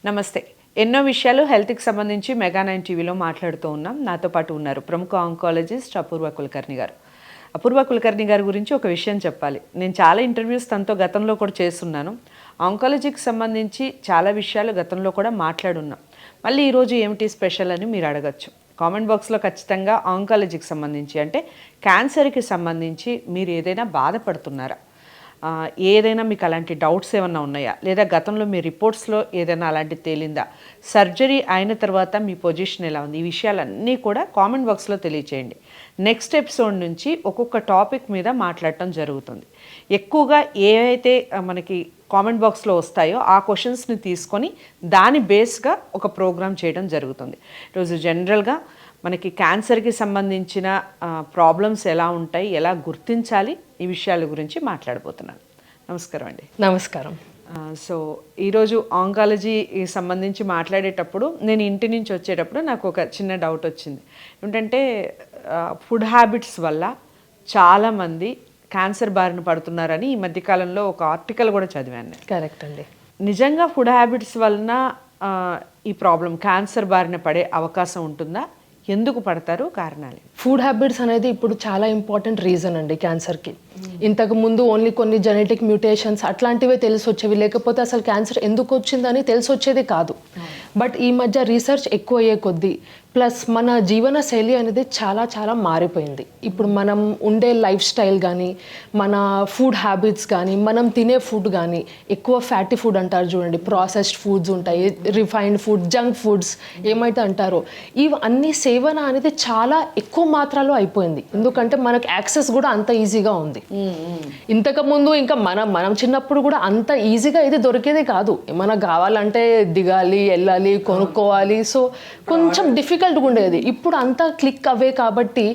నమస్తే. ఎన్నో విషయాలు హెల్త్కి సంబంధించి మెగా9 టీవీలో మాట్లాడుతూ ఉన్నాం. నాతో పాటు ఉన్నారు ప్రముఖ ఆంకాలజిస్ట్ అపూర్వ కులకర్ణి గారు. అపూర్వ కులకర్ణి గారి గురించి ఒక విషయం చెప్పాలి. నేను చాలా ఇంటర్వ్యూస్ తనతో గతంలో కూడా చేస్తున్నాను. ఆంకాలజీకి సంబంధించి చాలా విషయాలు గతంలో కూడా మాట్లాడున్నాం. మళ్ళీ ఈరోజు ఏమిటి స్పెషల్ అని మీరు అడగచ్చు. కామెంట్ బాక్స్లో ఖచ్చితంగా ఆంకాలజీకి సంబంధించి అంటే క్యాన్సర్కి సంబంధించి మీరు ఏదైనా బాధపడుతున్నారా, ఏదైనా మీకు అలాంటి డౌట్స్ ఏమన్నా ఉన్నాయా, లేదా గతంలో మీ రిపోర్ట్స్లో ఏదైనా అలాంటిది తేలిందా, సర్జరీ అయిన తర్వాత మీ పొజిషన్ ఎలా ఉంది, ఈ విషయాలన్నీ కూడా కామెంట్ బాక్స్లో తెలియచేయండి. నెక్స్ట్ ఎపిసోడ్ నుంచి ఒక్కొక్క టాపిక్ మీద మాట్లాడటం జరుగుతుంది. ఎక్కువగా ఏవైతే మనకి కామెంట్ బాక్స్లో వస్తాయో ఆ క్వశ్చన్స్ని తీసుకొని దాని బేస్గా ఒక ప్రోగ్రామ్ చేయడం జరుగుతుంది. ఈరోజు జనరల్గా మనకి క్యాన్సర్కి సంబంధించిన ప్రాబ్లమ్స్ ఎలా ఉంటాయి, ఎలా గుర్తించాలి, ఈ విషయాల గురించి మాట్లాడబోతున్నాను. నమస్కారం అండి. నమస్కారం. సో ఈరోజు ఆంకాలజీకి సంబంధించి మాట్లాడేటప్పుడు నేను ఇంటి నుంచి వచ్చేటప్పుడు నాకు ఒక చిన్న డౌట్ వచ్చింది. ఏంటంటే ఫుడ్ హ్యాబిట్స్ వల్ల చాలామంది క్యాన్సర్ బారిన పడుతున్నారని ఈ మధ్యకాలంలో ఒక ఆర్టికల్ కూడా చదివాను. కరెక్ట్ అండి. నిజంగా ఫుడ్ హ్యాబిట్స్ వలన ఈ ప్రాబ్లం క్యాన్సర్ బారిన పడే అవకాశం ఉంటుందా? ఎందుకు పడతారు? కారణాలు. ఫుడ్ హ్యాబిట్స్ అనేది ఇప్పుడు చాలా ఇంపార్టెంట్ రీజన్ అండి క్యాన్సర్కి. ఇంతకు ముందు ఓన్లీ కొన్ని జెనెటిక్ మ్యూటేషన్స్ అట్లాంటివే తెలిసి వచ్చేవి, లేకపోతే అసలు క్యాన్సర్ ఎందుకు వచ్చిందని తెలిసి వచ్చేది కాదు. బట్ ఈ మధ్య రీసెర్చ్ ఎక్కువ అయ్యే కొద్దీ ప్లస్ మన జీవన శైలి అనేది చాలా చాలా మారిపోయింది. ఇప్పుడు మనం ఉండే లైఫ్ స్టైల్ కానీ, మన ఫుడ్ హ్యాబిట్స్ కానీ, మనం తినే ఫుడ్ కానీ, ఎక్కువ ఫ్యాటీ ఫుడ్ అంటారు చూడండి, ప్రాసెస్డ్ ఫుడ్స్ ఉంటాయి, రిఫైన్డ్ ఫుడ్, జంక్ ఫుడ్స్ ఏమైతే అంటారో, ఇవన్నీ సేవన అనేది చాలా ఎక్కువ మాత్రలో అయిపోయింది. ఎందుకంటే మనకు యాక్సెస్ కూడా అంత ఈజీగా ఉంది. ఇంతకు ముందు ఇంకా మనం చిన్నప్పుడు కూడా అంత ఈజీగా ఇది దొరికేది కాదు. ఏమైనా కావాలంటే దిగాలి, వెళ్ళాలి, కొనుక్కోవాలి. సో కొంచెం డిఫికల్ట్గా ఉండేది. ఇప్పుడు అంతా క్లిక్ అవే కాబట్టి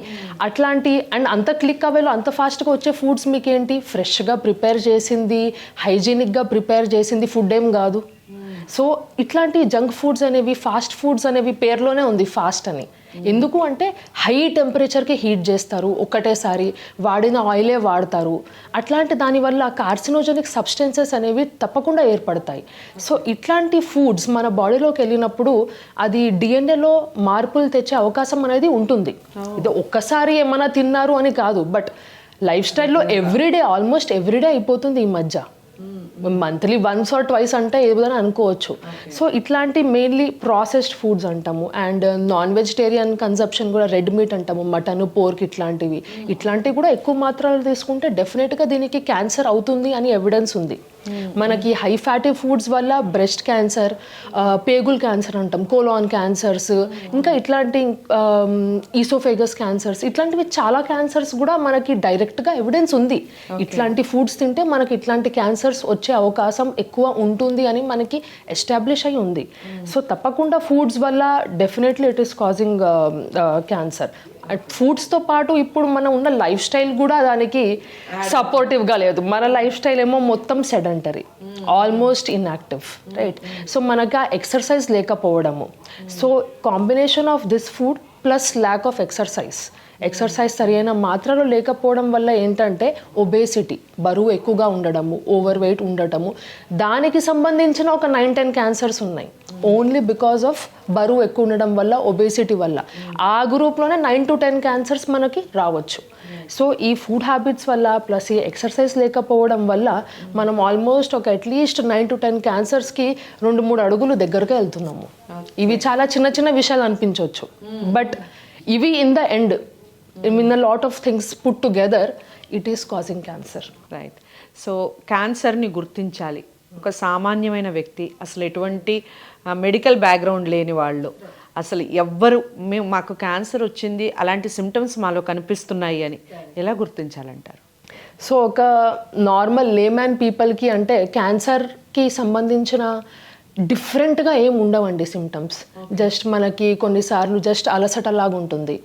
అట్లాంటి అండ్ అంత క్లిక్ అవేలో అంత ఫాస్ట్గా వచ్చే ఫుడ్స్ మీకు ఏంటి, ఫ్రెష్గా ప్రిపేర్ చేసింది, హైజీనిక్గా ప్రిపేర్ చేసింది ఫుడ్ ఏం కాదు. సో ఇట్లాంటి జంక్ ఫుడ్స్ అనేవి, ఫాస్ట్ ఫుడ్స్ అనేవి పేర్లోనే ఉంది ఫాస్ట్ అని. ఎందుకు అంటే హై టెంపరేచర్కి హీట్ చేస్తారు, ఒక్కటేసారి వాడిన ఆయిలే వాడతారు. అట్లాంటి దానివల్ల కార్సినోజెనిక్ సబ్స్టెన్సెస్ అనేవి తప్పకుండా ఏర్పడతాయి. సో ఇట్లాంటి ఫుడ్స్ మన బాడీలోకి వెళ్ళినప్పుడు అది డిఎన్ఏలో మార్పులు తెచ్చే అవకాశం అనేది ఉంటుంది. ఇది ఒక్కసారి ఏమైనా తిన్నారు అని కాదు, బట్ లైఫ్ స్టైల్లో ఎవ్రీడే, ఆల్మోస్ట్ ఎవ్రీడే అయిపోతుంది ఈ మధ్య. మంత్లీ వన్స్ ఆర్ ట్వైస్ అంటే ఏదైనా అనుకోవచ్చు. సో ఇట్లాంటి మెయిన్లీ ప్రాసెస్డ్ ఫుడ్స్ అంటాము. అండ్ నాన్ వెజిటేరియన్ కన్సంప్షన్ కూడా, రెడ్ మీట్ అంటాము, మటన్, పోర్క్ ఇట్లాంటివి కూడా ఎక్కువ మాత్రాలు తీసుకుంటే డెఫినెట్గా దీనికి క్యాన్సర్ అవుతుంది అని ఎవిడెన్స్ ఉంది. మనకి హై ఫ్యాటీ ఫుడ్స్ వల్ల బ్రెస్ట్ క్యాన్సర్, పేగుల్ క్యాన్సర్ అంటాం, కోలాన్ క్యాన్సర్స్, ఇంకా ఇట్లాంటి ఈసోఫేగస్ క్యాన్సర్స్, ఇట్లాంటివి చాలా క్యాన్సర్స్ కూడా మనకి డైరెక్ట్గా ఎవిడెన్స్ ఉంది. ఇట్లాంటి ఫుడ్స్ తింటే మనకి ఇట్లాంటి క్యాన్సర్స్ వచ్చే అవకాశం ఎక్కువ ఉంటుంది అని మనకి ఎస్టాబ్లిష్ అయి ఉంది. సో తప్పకుండా ఫుడ్స్ వల్ల definitely it is causing cancer. ఫుడ్స్తో పాటు ఇప్పుడు మనం ఉన్న లైఫ్ స్టైల్ కూడా దానికి సపోర్టివ్గా లేదు. మన లైఫ్ స్టైల్ ఏమో మొత్తం sedentary, almost inactive, right? So మనకు ఆ ఎక్సర్సైజ్ లేకపోవడము. So combination of this food plus lack of exercise సరైన మాత్రలో లేకపోవడం వల్ల ఏంటంటే ఒబేసిటీ, బరువు ఎక్కువగా ఉండడము, ఓవర్ వెయిట్ ఉండటము, దానికి సంబంధించిన ఒక 9-10 క్యాన్సర్స్ ఉన్నాయి. ఓన్లీ బికాస్ ఆఫ్ బరువు ఎక్కువ ఉండడం వల్ల, ఒబేసిటీ వల్ల ఆ గ్రూప్లోనే 9 to 10 క్యాన్సర్స్ మనకి రావచ్చు. సో ఈ ఫుడ్ హ్యాబిట్స్ వల్ల ప్లస్ ఈ ఎక్సర్సైజ్ లేకపోవడం వల్ల మనం ఆల్మోస్ట్ ఒక అట్లీస్ట్ 9 to 10 క్యాన్సర్స్కి 2-3 అడుగులు దగ్గరగా వెళ్తున్నాము. ఇవి చాలా చిన్న చిన్న విషయాలు అనిపించవచ్చు, బట్ ఇవి in the end, in a lot of things put together, it is causing cancer. Right. So క్యాన్సర్ని గుర్తించాలి. ఒక సామాన్యమైన వ్యక్తి, అసలు ఎటువంటి మెడికల్ బ్యాక్గ్రౌండ్ లేని వాళ్ళు, అసలు ఎవ్వరు మాకు క్యాన్సర్ వచ్చింది, అలాంటి సిమ్టమ్స్ మాలో కనిపిస్తున్నాయి అని ఎలా గుర్తించాలంటారు? సో ఒక నార్మల్ లేమ్యాన్ పీపుల్కి అంటే క్యాన్సర్కి సంబంధించిన డిఫరెంట్గా ఏం ఉండవండి సిమ్టమ్స్. జస్ట్ మనకి కొన్నిసార్లు జస్ట్ అలసటలాగా ఉంటుంది,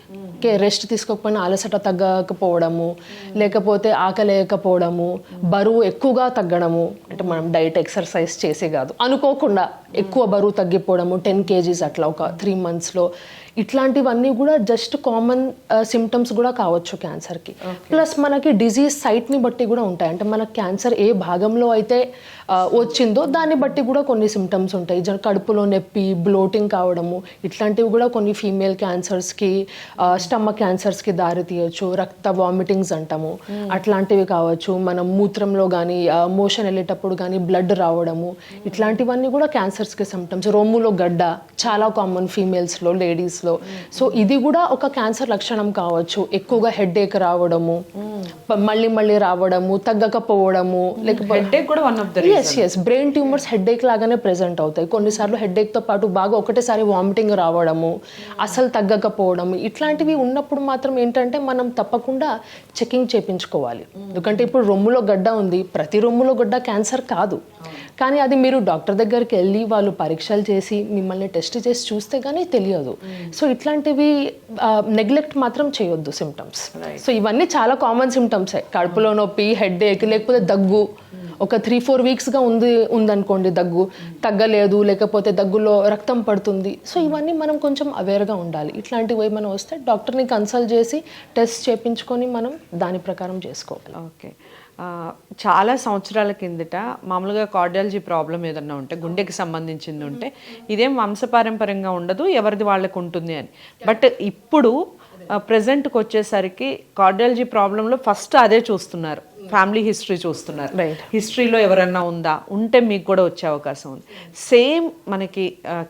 రెస్ట్ తీసుకోకపోయినా అలసట తగ్గకపోవడము, లేకపోతే ఆకలేయకపోవడము, బరువు ఎక్కువగా తగ్గడము, అంటే మనం డైట్ ఎక్సర్సైజ్ చేసే కాదు, అనుకోకుండా ఎక్కువ బరువు తగ్గిపోవడము 10 kgs అట్లా ఒక 3 monthsలో, ఇట్లాంటివన్నీ కూడా జస్ట్ కామన్ సిమ్టమ్స్ కూడా కావచ్చు క్యాన్సర్కి. ప్లస్ మనకి డిజీజ్ సైట్ని బట్టి కూడా ఉంటాయి. అంటే మనకు క్యాన్సర్ ఏ భాగంలో అయితే వచ్చిందో దాన్ని బట్టి కూడా కొన్ని సిమ్టమ్స్ ఉంటాయి. కడుపులో నొప్పి, బ్లోటింగ్ కావడము, ఇట్లాంటివి కూడా కొన్ని ఫీమేల్ క్యాన్సర్స్కి, స్టమక్ క్యాన్సర్స్కి దారి తీయచ్చు. రక్త వామిటింగ్స్ అంటాము, అట్లాంటివి కావచ్చు. మనం మూత్రంలో కానీ మోషన్ వెళ్ళేటప్పుడు కానీ బ్లడ్ రావడము, ఇట్లాంటివన్నీ కూడా క్యాన్సర్స్కి సిమ్టమ్స్. రొమ్ములో గడ్డ చాలా కామన్ ఫీమేల్స్లో, లేడీస్లో. సో ఇది కూడా ఒక క్యాన్సర్ లక్షణం కావచ్చు. ఎక్కువగా హెడేక్ రావడము, మళ్ళీ మళ్ళీ రావడము, తగ్గకపోవడము, లేకపోతే ఎస్ బ్రెయిన్ ట్యూమర్స్ హెడేక్ లాగానే ప్రెజెంట్ అవుతాయి. కొన్నిసార్లు హెడేక్తో పాటు బాగా ఒకటేసారి వామిటింగ్ రావడము, అసలు తగ్గకపోవడము, ఇట్లాంటివి ఉన్నప్పుడు మాత్రం ఏంటంటే మనం తప్పకుండా చెకింగ్ చేయించుకోవాలి. ఎందుకంటే ఇప్పుడు రొమ్ములో గడ్డ ఉంది, ప్రతి రొమ్ములో గడ్డ క్యాన్సర్ కాదు. కానీ అది మీరు డాక్టర్ దగ్గరికి వెళ్ళి వాళ్ళు పరీక్షలు చేసి మిమ్మల్ని టెస్ట్ చేసి చూస్తే కానీ తెలియదు. సో ఇట్లాంటివి నెగ్లెక్ట్ మాత్రం చేయొద్దు సిమ్టమ్స్. సో ఇవన్నీ చాలా కామన్ సిమ్టమ్సే. కడుపులో నొప్పి, హెడేక్, లేకపోతే దగ్గు ఒక 3-4 వీక్స్గా ఉందనుకోండి, దగ్గు తగ్గలేదు, లేకపోతే దగ్గులో రక్తం పడుతుంది. సో ఇవన్నీ మనం కొంచెం అవేర్గా ఉండాలి. ఇట్లాంటివి మనం వస్తే డాక్టర్ని కన్సల్ట్ చేసి టెస్ట్ చేయించుకొని మనం దాని ప్రకారం చేసుకోవాలి. ఓకే. చాలా సంవత్సరాల కిందట మామూలుగా కార్డియాలజీ ప్రాబ్లం ఏదన్నా ఉంటే, గుండెకి సంబంధించింది ఉంటే, ఇదేం వంశపారంపర్యంగా ఉండదు, ఎవరిది వాళ్ళకు ఉంటుంది అని. బట్ ఇప్పుడు ప్రజెంట్కి వచ్చేసరికి కార్డియాలజీ ప్రాబ్లంలో ఫస్ట్ అదే చూస్తున్నారు, ఫ్యామిలీ హిస్టరీ చూస్తున్నారు. హిస్టరీలో ఎవరన్నా ఉందా, ఉంటే మీకు కూడా వచ్చే అవకాశం ఉంది. సేమ్ మనకి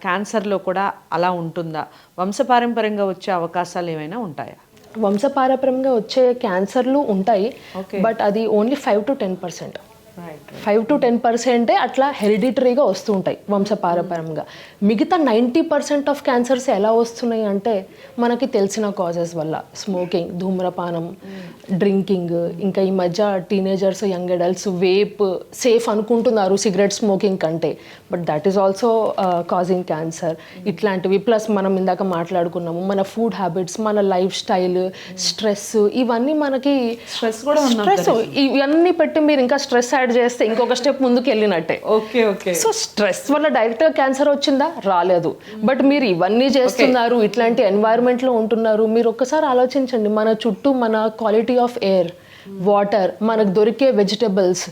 క్యాన్సర్లో కూడా అలా ఉంటుందా? వంశపారంపర్యంగా వచ్చే అవకాశాలు ఏమైనా ఉంటాయా? వంశపారంపర్యంగా వచ్చే క్యాన్సర్లు ఉంటాయి, బట్ అది ఓన్లీ 5 to 10%. 5 to 10% అట్లా హెరిడిటరీగా వస్తూ ఉంటాయి వంశపారంపర్యంగా. మిగతా 90% ఆఫ్ క్యాన్సర్స్ ఎలా వస్తున్నాయి అంటే మనకి తెలిసిన కాజెస్ వల్ల. స్మోకింగ్, ధూమ్రపానం, డ్రింకింగ్, ఇంకా ఈ మధ్య టీనేజర్స్, యంగ్ అడల్ట్స్ వేప్ సేఫ్ అనుకుంటున్నారు సిగరెట్ స్మోకింగ్ కంటే, but that is also causing cancer. ఇట్లాంటివి ప్లస్ మనం ఇందాక మాట్లాడుకున్నాము మన ఫుడ్ హ్యాబిట్స్, మన లైఫ్ స్టైల్, స్ట్రెస్, ఇవన్నీ మనకి స్ట్రెస్ ఇవన్నీ పెట్టి మీరు ఇంకా స్ట్రెస్ యాడ్ చేస్తే ఇంకొక స్టెప్ ముందుకు వెళ్ళినట్టే. సో స్ట్రెస్ వల్ల డైరెక్ట్గా క్యాన్సర్ వచ్చిందా? రాలేదు. బట్ మీరు ఇవన్నీ చేస్తున్నారు, ఇట్లాంటి ఎన్వైరన్మెంట్లో ఉంటున్నారు. మీరు ఒక్కసారి ఆలోచించండి, మన చుట్టూ మన క్వాలిటీ ఆఫ్ ఎయిర్, వాటర్, మనకు దొరికే వెజిటబుల్స్,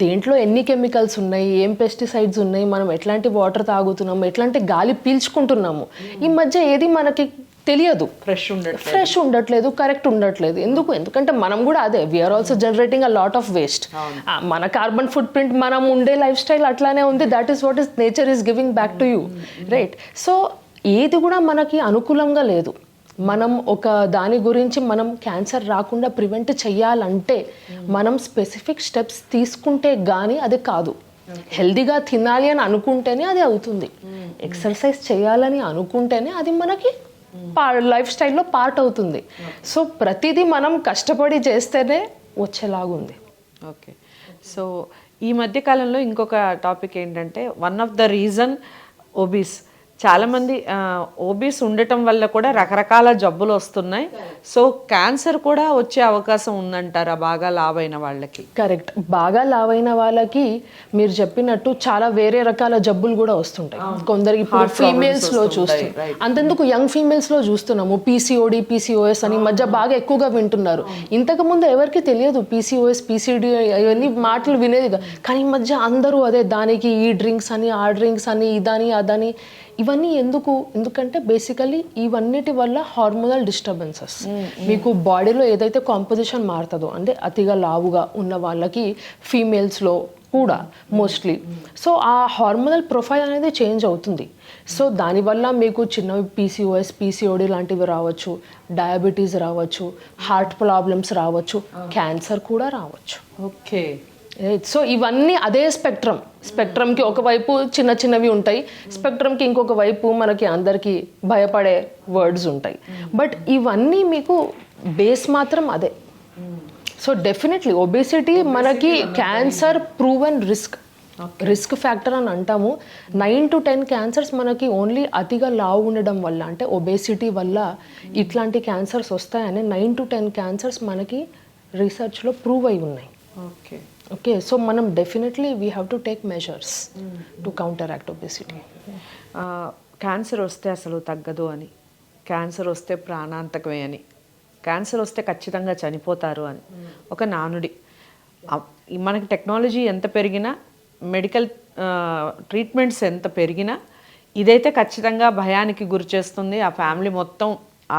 దేంట్లో ఎన్ని కెమికల్స్ ఉన్నాయి, ఏం పెస్టిసైడ్స్ ఉన్నాయి, మనం ఎట్లాంటి వాటర్ తాగుతున్నాము, ఎట్లాంటి గాలి పీల్చుకుంటున్నాము. ఈ మధ్య ఏది మనకి తెలియదు, ఫ్రెష్ ఉండట్లేదు, కరెక్ట్ ఉండట్లేదు. ఎందుకంటే మనం కూడా అదే, we're also generating a lot of waste. మన కార్బన్ ఫుట్ ప్రింట్, మనం ఉండే లైఫ్ స్టైల్ అట్లానే ఉంది. That is what is nature is giving back to you, right? So ఏది కూడా మనకి అనుకూలంగా లేదు. మనం ఒక దాని గురించి మనం క్యాన్సర్ రాకుండా ప్రివెంట్ చెయ్యాలంటే మనం స్పెసిఫిక్ స్టెప్స్ తీసుకుంటే కానీ అది కాదు. హెల్దీగా తినాలి అని అనుకుంటేనే అది అవుతుంది. ఎక్సర్సైజ్ చేయాలని అనుకుంటేనే అది మనకి లైఫ్ స్టైల్లో పార్ట్ అవుతుంది. సో ప్రతిదీ మనం కష్టపడి చేస్తేనే వచ్చేలాగుంది. ఓకే. సో ఈ మధ్య కాలంలో ఇంకొక టాపిక్ ఏంటంటే, one of the reason obese. చాలామంది ఓబీస్ ఉండటం వల్ల కూడా రకరకాల జబ్బులు వస్తున్నాయి. సో క్యాన్సర్ కూడా వచ్చే అవకాశం ఉందంటారా బాగా లావైన వాళ్ళకి? కరెక్ట్. బాగా లావైన వాళ్ళకి మీరు చెప్పినట్టు చాలా వేరే రకాల జబ్బులు కూడా వస్తుంటాయి. కొందరికి ఇప్పుడు ఫీమేల్స్లో చూస్తున్నాం, అంతెందుకు యంగ్ ఫీమేల్స్లో చూస్తున్నాము. పీసీఓడి, పీసీఓఎస్ అని మధ్య బాగా ఎక్కువగా వింటున్నారు. ఇంతకుముందు ఎవరికి తెలియదు పీసీఓఎస్, పీసీడి ఇవన్నీ మాటలు వినేది, కానీ ఈ మధ్య అందరూ అదే, దానికి ఈ డ్రింక్స్ అని, ఆ డ్రింక్స్ అని, ఇదని అదని. ఇవన్నీ ఎందుకంటే బేసికలీ ఇవన్నిటి వల్ల హార్మోనల్ డిస్టర్బెన్సెస్, మీకు బాడీలో ఏదైతే కాంపోజిషన్ మారుతుందో, అంటే అతిగా లావుగా ఉన్న వాళ్ళకి ఫీమేల్స్లో కూడా మోస్ట్లీ, సో ఆ హార్మోనల్ ప్రొఫైల్ అనేది చేంజ్ అవుతుంది. సో దానివల్ల మీకు చిన్నవి పీసీఓఎస్, పీసీఓడి లాంటివి రావచ్చు, డయాబెటీస్ రావచ్చు, హార్ట్ ప్రాబ్లమ్స్ రావచ్చు, క్యాన్సర్ కూడా రావచ్చు. ఓకే. సో ఇవన్నీ అదే స్పెక్ట్రమ్కి ఒకవైపు చిన్న చిన్నవి ఉంటాయి, స్పెక్ట్రమ్కి ఇంకొక వైపు మనకి అందరికీ భయపడే వర్డ్స్ ఉంటాయి. బట్ ఇవన్నీ మీకు బేస్ మాత్రం అదే. సో డెఫినెట్లీ ఒబేసిటీ మనకి క్యాన్సర్ ప్రూవెన్ రిస్క్ ఫ్యాక్టర్ అని అంటాము. 9 to 10 క్యాన్సర్స్ మనకి ఓన్లీ అతిగా లావు ఉండడం వల్ల, అంటే ఒబేసిటీ వల్ల ఇట్లాంటి క్యాన్సర్స్ వస్తాయని 9 to 10 క్యాన్సర్స్ మనకి రీసెర్చ్లో ప్రూవ్ అయి ఉన్నాయి. ఓకే. ఓకే, సో మనం definitely we have to take measures to counter act obesity. Cancer వస్తే అసలు తగ్గదు అని, క్యాన్సర్ వస్తే ప్రాణాంతకమే అని, క్యాన్సర్ వస్తే ఖచ్చితంగా చనిపోతారు అని ఒక నానుడి. మనకి టెక్నాలజీ ఎంత పెరిగినా, మెడికల్ ట్రీట్మెంట్స్ ఎంత పెరిగినా, ఇదైతే ఖచ్చితంగా భయానికి గురి చేస్తుంది. ఆ ఫ్యామిలీ మొత్తం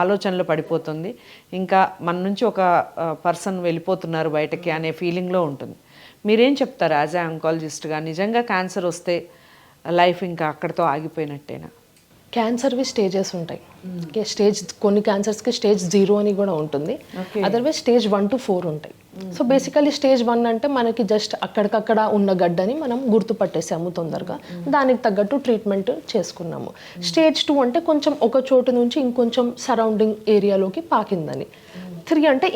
ఆలోచనలో పడిపోతుంది. ఇంకా మన నుంచి ఒక పర్సన్ వెళ్ళిపోతున్నారు బయటకి అనే ఫీలింగ్లో ఉంటుంది. మీరేం చెప్తారు యాజ్ ఏ ఆంకాలజిస్ట్గా? నిజంగా క్యాన్సర్ వస్తే లైఫ్ ఇంకా అక్కడితో ఆగిపోయినట్టేనా? క్యాన్సర్వి స్టేజెస్ ఉంటాయి. ఓకే, కొన్ని క్యాన్సర్స్కి స్టేజ్ 0 అని కూడా ఉంటుంది, అదర్వైజ్ స్టేజ్ 1 to 4 ఉంటాయి. సో బేసికలీ స్టేజ్ 1 అంటే మనకి జస్ట్ అక్కడికక్కడ ఉన్న గడ్డని మనం గుర్తుపట్టేసాము తొందరగా, దానికి తగ్గట్టు ట్రీట్మెంట్ చేసుకున్నాము. స్టేజ్ 2 అంటే కొంచెం ఒక చోటు నుంచి ఇంకొంచెం సరౌండింగ్ ఏరియాలోకి పాకిందని. 3 అంటే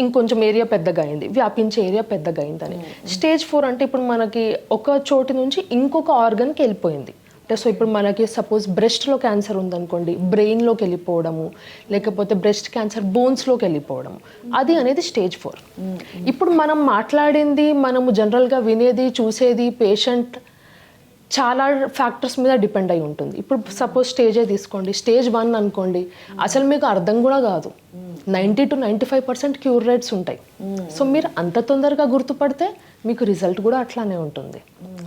ఇంకొంచెం ఏరియా పెద్దగా అయింది, వ్యాపించే ఏరియా పెద్దగా అయిందని. స్టేజ్ 4 అంటే ఇప్పుడు మనకి ఒక చోటు నుంచి ఇంకొక ఆర్గన్కి వెళ్ళిపోయింది. సో ఇప్పుడు మనకి సపోజ్ బ్రెస్ట్లో క్యాన్సర్ ఉందనుకోండి, బ్రెయిన్లోకి వెళ్ళిపోవడము, లేకపోతే బ్రెస్ట్ క్యాన్సర్ బోన్స్లోకి వెళ్ళిపోవడము, అది అనేది స్టేజ్ 4. ఇప్పుడు మనం మాట్లాడింది, మనము జనరల్గా వినేది, చూసేది పేషెంట్ చాలా ఫ్యాక్టర్స్ మీద డిపెండ్ అయి ఉంటుంది. ఇప్పుడు సపోజ్ స్టేజే తీసుకోండి, స్టేజ్ 1 అనుకోండి, అసలు మీకు అర్థం కూడా కాదు. 90 to 95% క్యూర్ రేట్స్ ఉంటాయి. సో మీరు అంత తొందరగా గుర్తుపడితే మీకు రిజల్ట్ కూడా అట్లానే ఉంటుంది.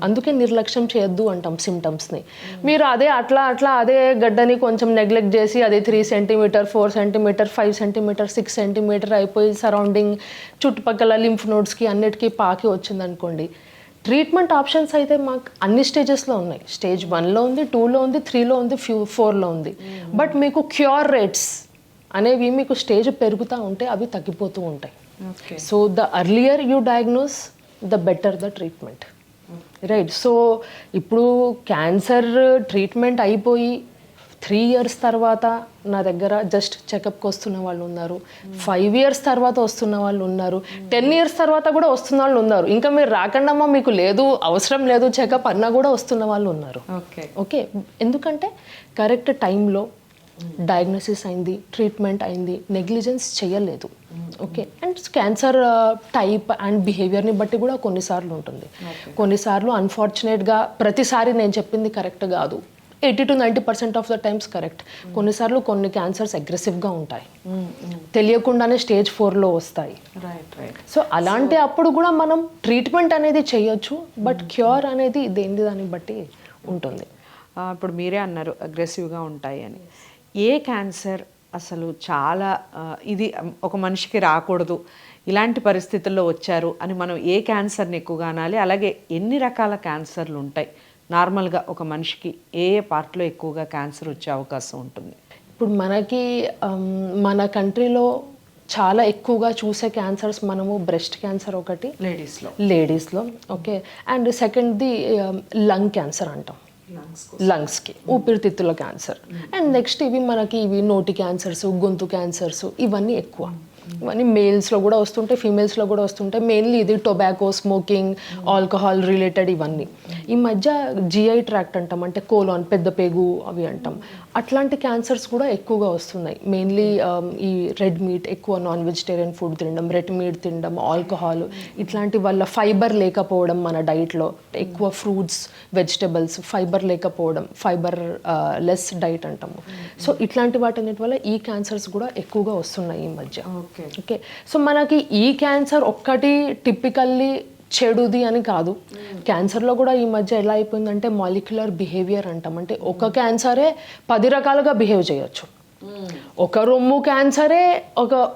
అందుకే నిర్లక్ష్యం చేయొద్దు అంటాం సిమ్టమ్స్ని. మీరు అదే గడ్డని కొంచెం నెగ్లెక్ట్ చేసి అదే 3 సెంటీమీటర్ 4 సెంటీమీటర్ 5 సెంటీమీటర్ 6 సెంటీమీటర్ అయిపోయి సరౌండింగ్ చుట్టుపక్కల లింఫ్ నోడ్స్కి అన్నిటికీ పాకి వచ్చిందనుకోండి, ట్రీట్మెంట్ ఆప్షన్స్ అయితే మాకు అన్ని స్టేజెస్లో ఉన్నాయి. స్టేజ్ 1లో ఉంది, 2లో ఉంది, 3లో ఉంది, 4లో ఉంది. బట్ మీకు క్యూర్ రేట్స్ అనేవి మీకు స్టేజ్ పెరుగుతూ ఉంటే అవి తగ్గిపోతూ ఉంటాయి. So the earlier you diagnose the better the treatment, right? So ఇప్పుడు క్యాన్సర్ ట్రీట్మెంట్ అయిపోయి 3 years తర్వాత నా దగ్గర జస్ట్ చెకప్కి వస్తున్న వాళ్ళు ఉన్నారు, 5 years తర్వాత వస్తున్న వాళ్ళు ఉన్నారు, 10 years తర్వాత కూడా వస్తున్న వాళ్ళు ఉన్నారు. ఇంకా మీరు రాకండమ్మా, మీకు లేదు, అవసరం లేదు చెకప్ అన్నా కూడా వస్తున్న వాళ్ళు ఉన్నారు. ఓకే, ఎందుకంటే కరెక్ట్ టైంలో డయాగ్నోసిస్ అయింది, ట్రీట్మెంట్ అయింది, నెగ్లిజెన్స్ చేయలేదు. Okay, and cancer type and బిహేవియర్ని బట్టి కూడా కొన్నిసార్లు ఉంటుంది. కొన్నిసార్లు అన్ఫార్చునేట్గా ప్రతిసారి నేను చెప్పింది కరెక్ట్ కాదు, 80 to 90% of the times correct. కొన్నిసార్లు కొన్ని క్యాన్సర్స్ అగ్రెసివ్గా ఉంటాయి, తెలియకుండానే స్టేజ్ 4లో వస్తాయి. సో అలాంటి అప్పుడు కూడా మనం ట్రీట్మెంట్ అనేది చేయొచ్చు, బట్ క్యూర్ అనేది దాన్ని బట్టి ఉంటుంది. ఇప్పుడు మీరే అన్నారు అగ్రెసివ్గా ఉంటాయి అని. ఏ క్యాన్సర్ అసలు చాలా ఇది ఒక మనిషికి రాకూడదు, ఇలాంటి పరిస్థితుల్లో వచ్చారు అని మనం ఏ క్యాన్సర్ని ఎక్కువగా అనాలి? అలాగే ఎన్ని రకాల క్యాన్సర్లు ఉంటాయి నార్మల్గా ఒక మనిషికి? ఏ పార్ట్లో ఎక్కువగా క్యాన్సర్ వచ్చే అవకాశం ఉంటుంది? ఇప్పుడు మనకి మన కంట్రీలో చాలా ఎక్కువగా చూసే క్యాన్సర్స్ మనము బ్రెస్ట్ క్యాన్సర్ ఒకటి లేడీస్లో, ఓకే, అండ్ సెకండ్ది లంగ్ క్యాన్సర్ అంటాం, లంగ్స్కి ఊపిరితిత్తుల క్యాన్సర్. అండ్ నెక్స్ట్ ఇవి నోటి క్యాన్సర్స్, గొంతు క్యాన్సర్స్, ఇవన్నీ ఎక్కువ. ఇవన్నీ మేల్స్లో కూడా వస్తుంటాయి, ఫీమేల్స్లో కూడా వస్తుంటాయి. మెయిన్లీ ఇది టొబాకో, స్మోకింగ్, ఆల్కహాల్ రిలేటెడ్ ఇవన్నీ. ఈ మధ్య జిఐ ట్రాక్ట్ అంటాం, అంటే కోలాన్, పెద్ద పేగు అవి అంటాం, అట్లాంటి క్యాన్సర్స్ కూడా ఎక్కువగా వస్తున్నాయి. మెయిన్లీ ఈ రెడ్ మీట్, ఎక్కువ నాన్ వెజిటేరియన్ ఫుడ్ తినడం, రెడ్ మీట్ తినడం, ఆల్కహాల్, ఇట్లాంటి వల్ల ఫైబర్ లేకపోవడం, మన డైట్లో ఎక్కువ ఫ్రూట్స్, వెజిటబుల్స్, ఫైబర్ లేకపోవడం, ఫైబర్ లెస్ డైట్ అంటాము. సో ఇట్లాంటి వాటి వల్ల ఈ క్యాన్సర్స్ కూడా ఎక్కువగా వస్తున్నాయి ఈ మధ్య. ఓకే, సో మనకి ఈ క్యాన్సర్ ఒక్కటి టిపికల్లీ చెడుది అని కాదు. క్యాన్సర్లో కూడా ఈ మధ్య ఎలా అయిపోయిందంటే మాలిక్యులర్ బిహేవియర్ అంటాం, అంటే ఒక క్యాన్సరే 10 రకాలుగా బిహేవ్ చేయొచ్చు. ఒక రొమ్ము క్యాన్సరే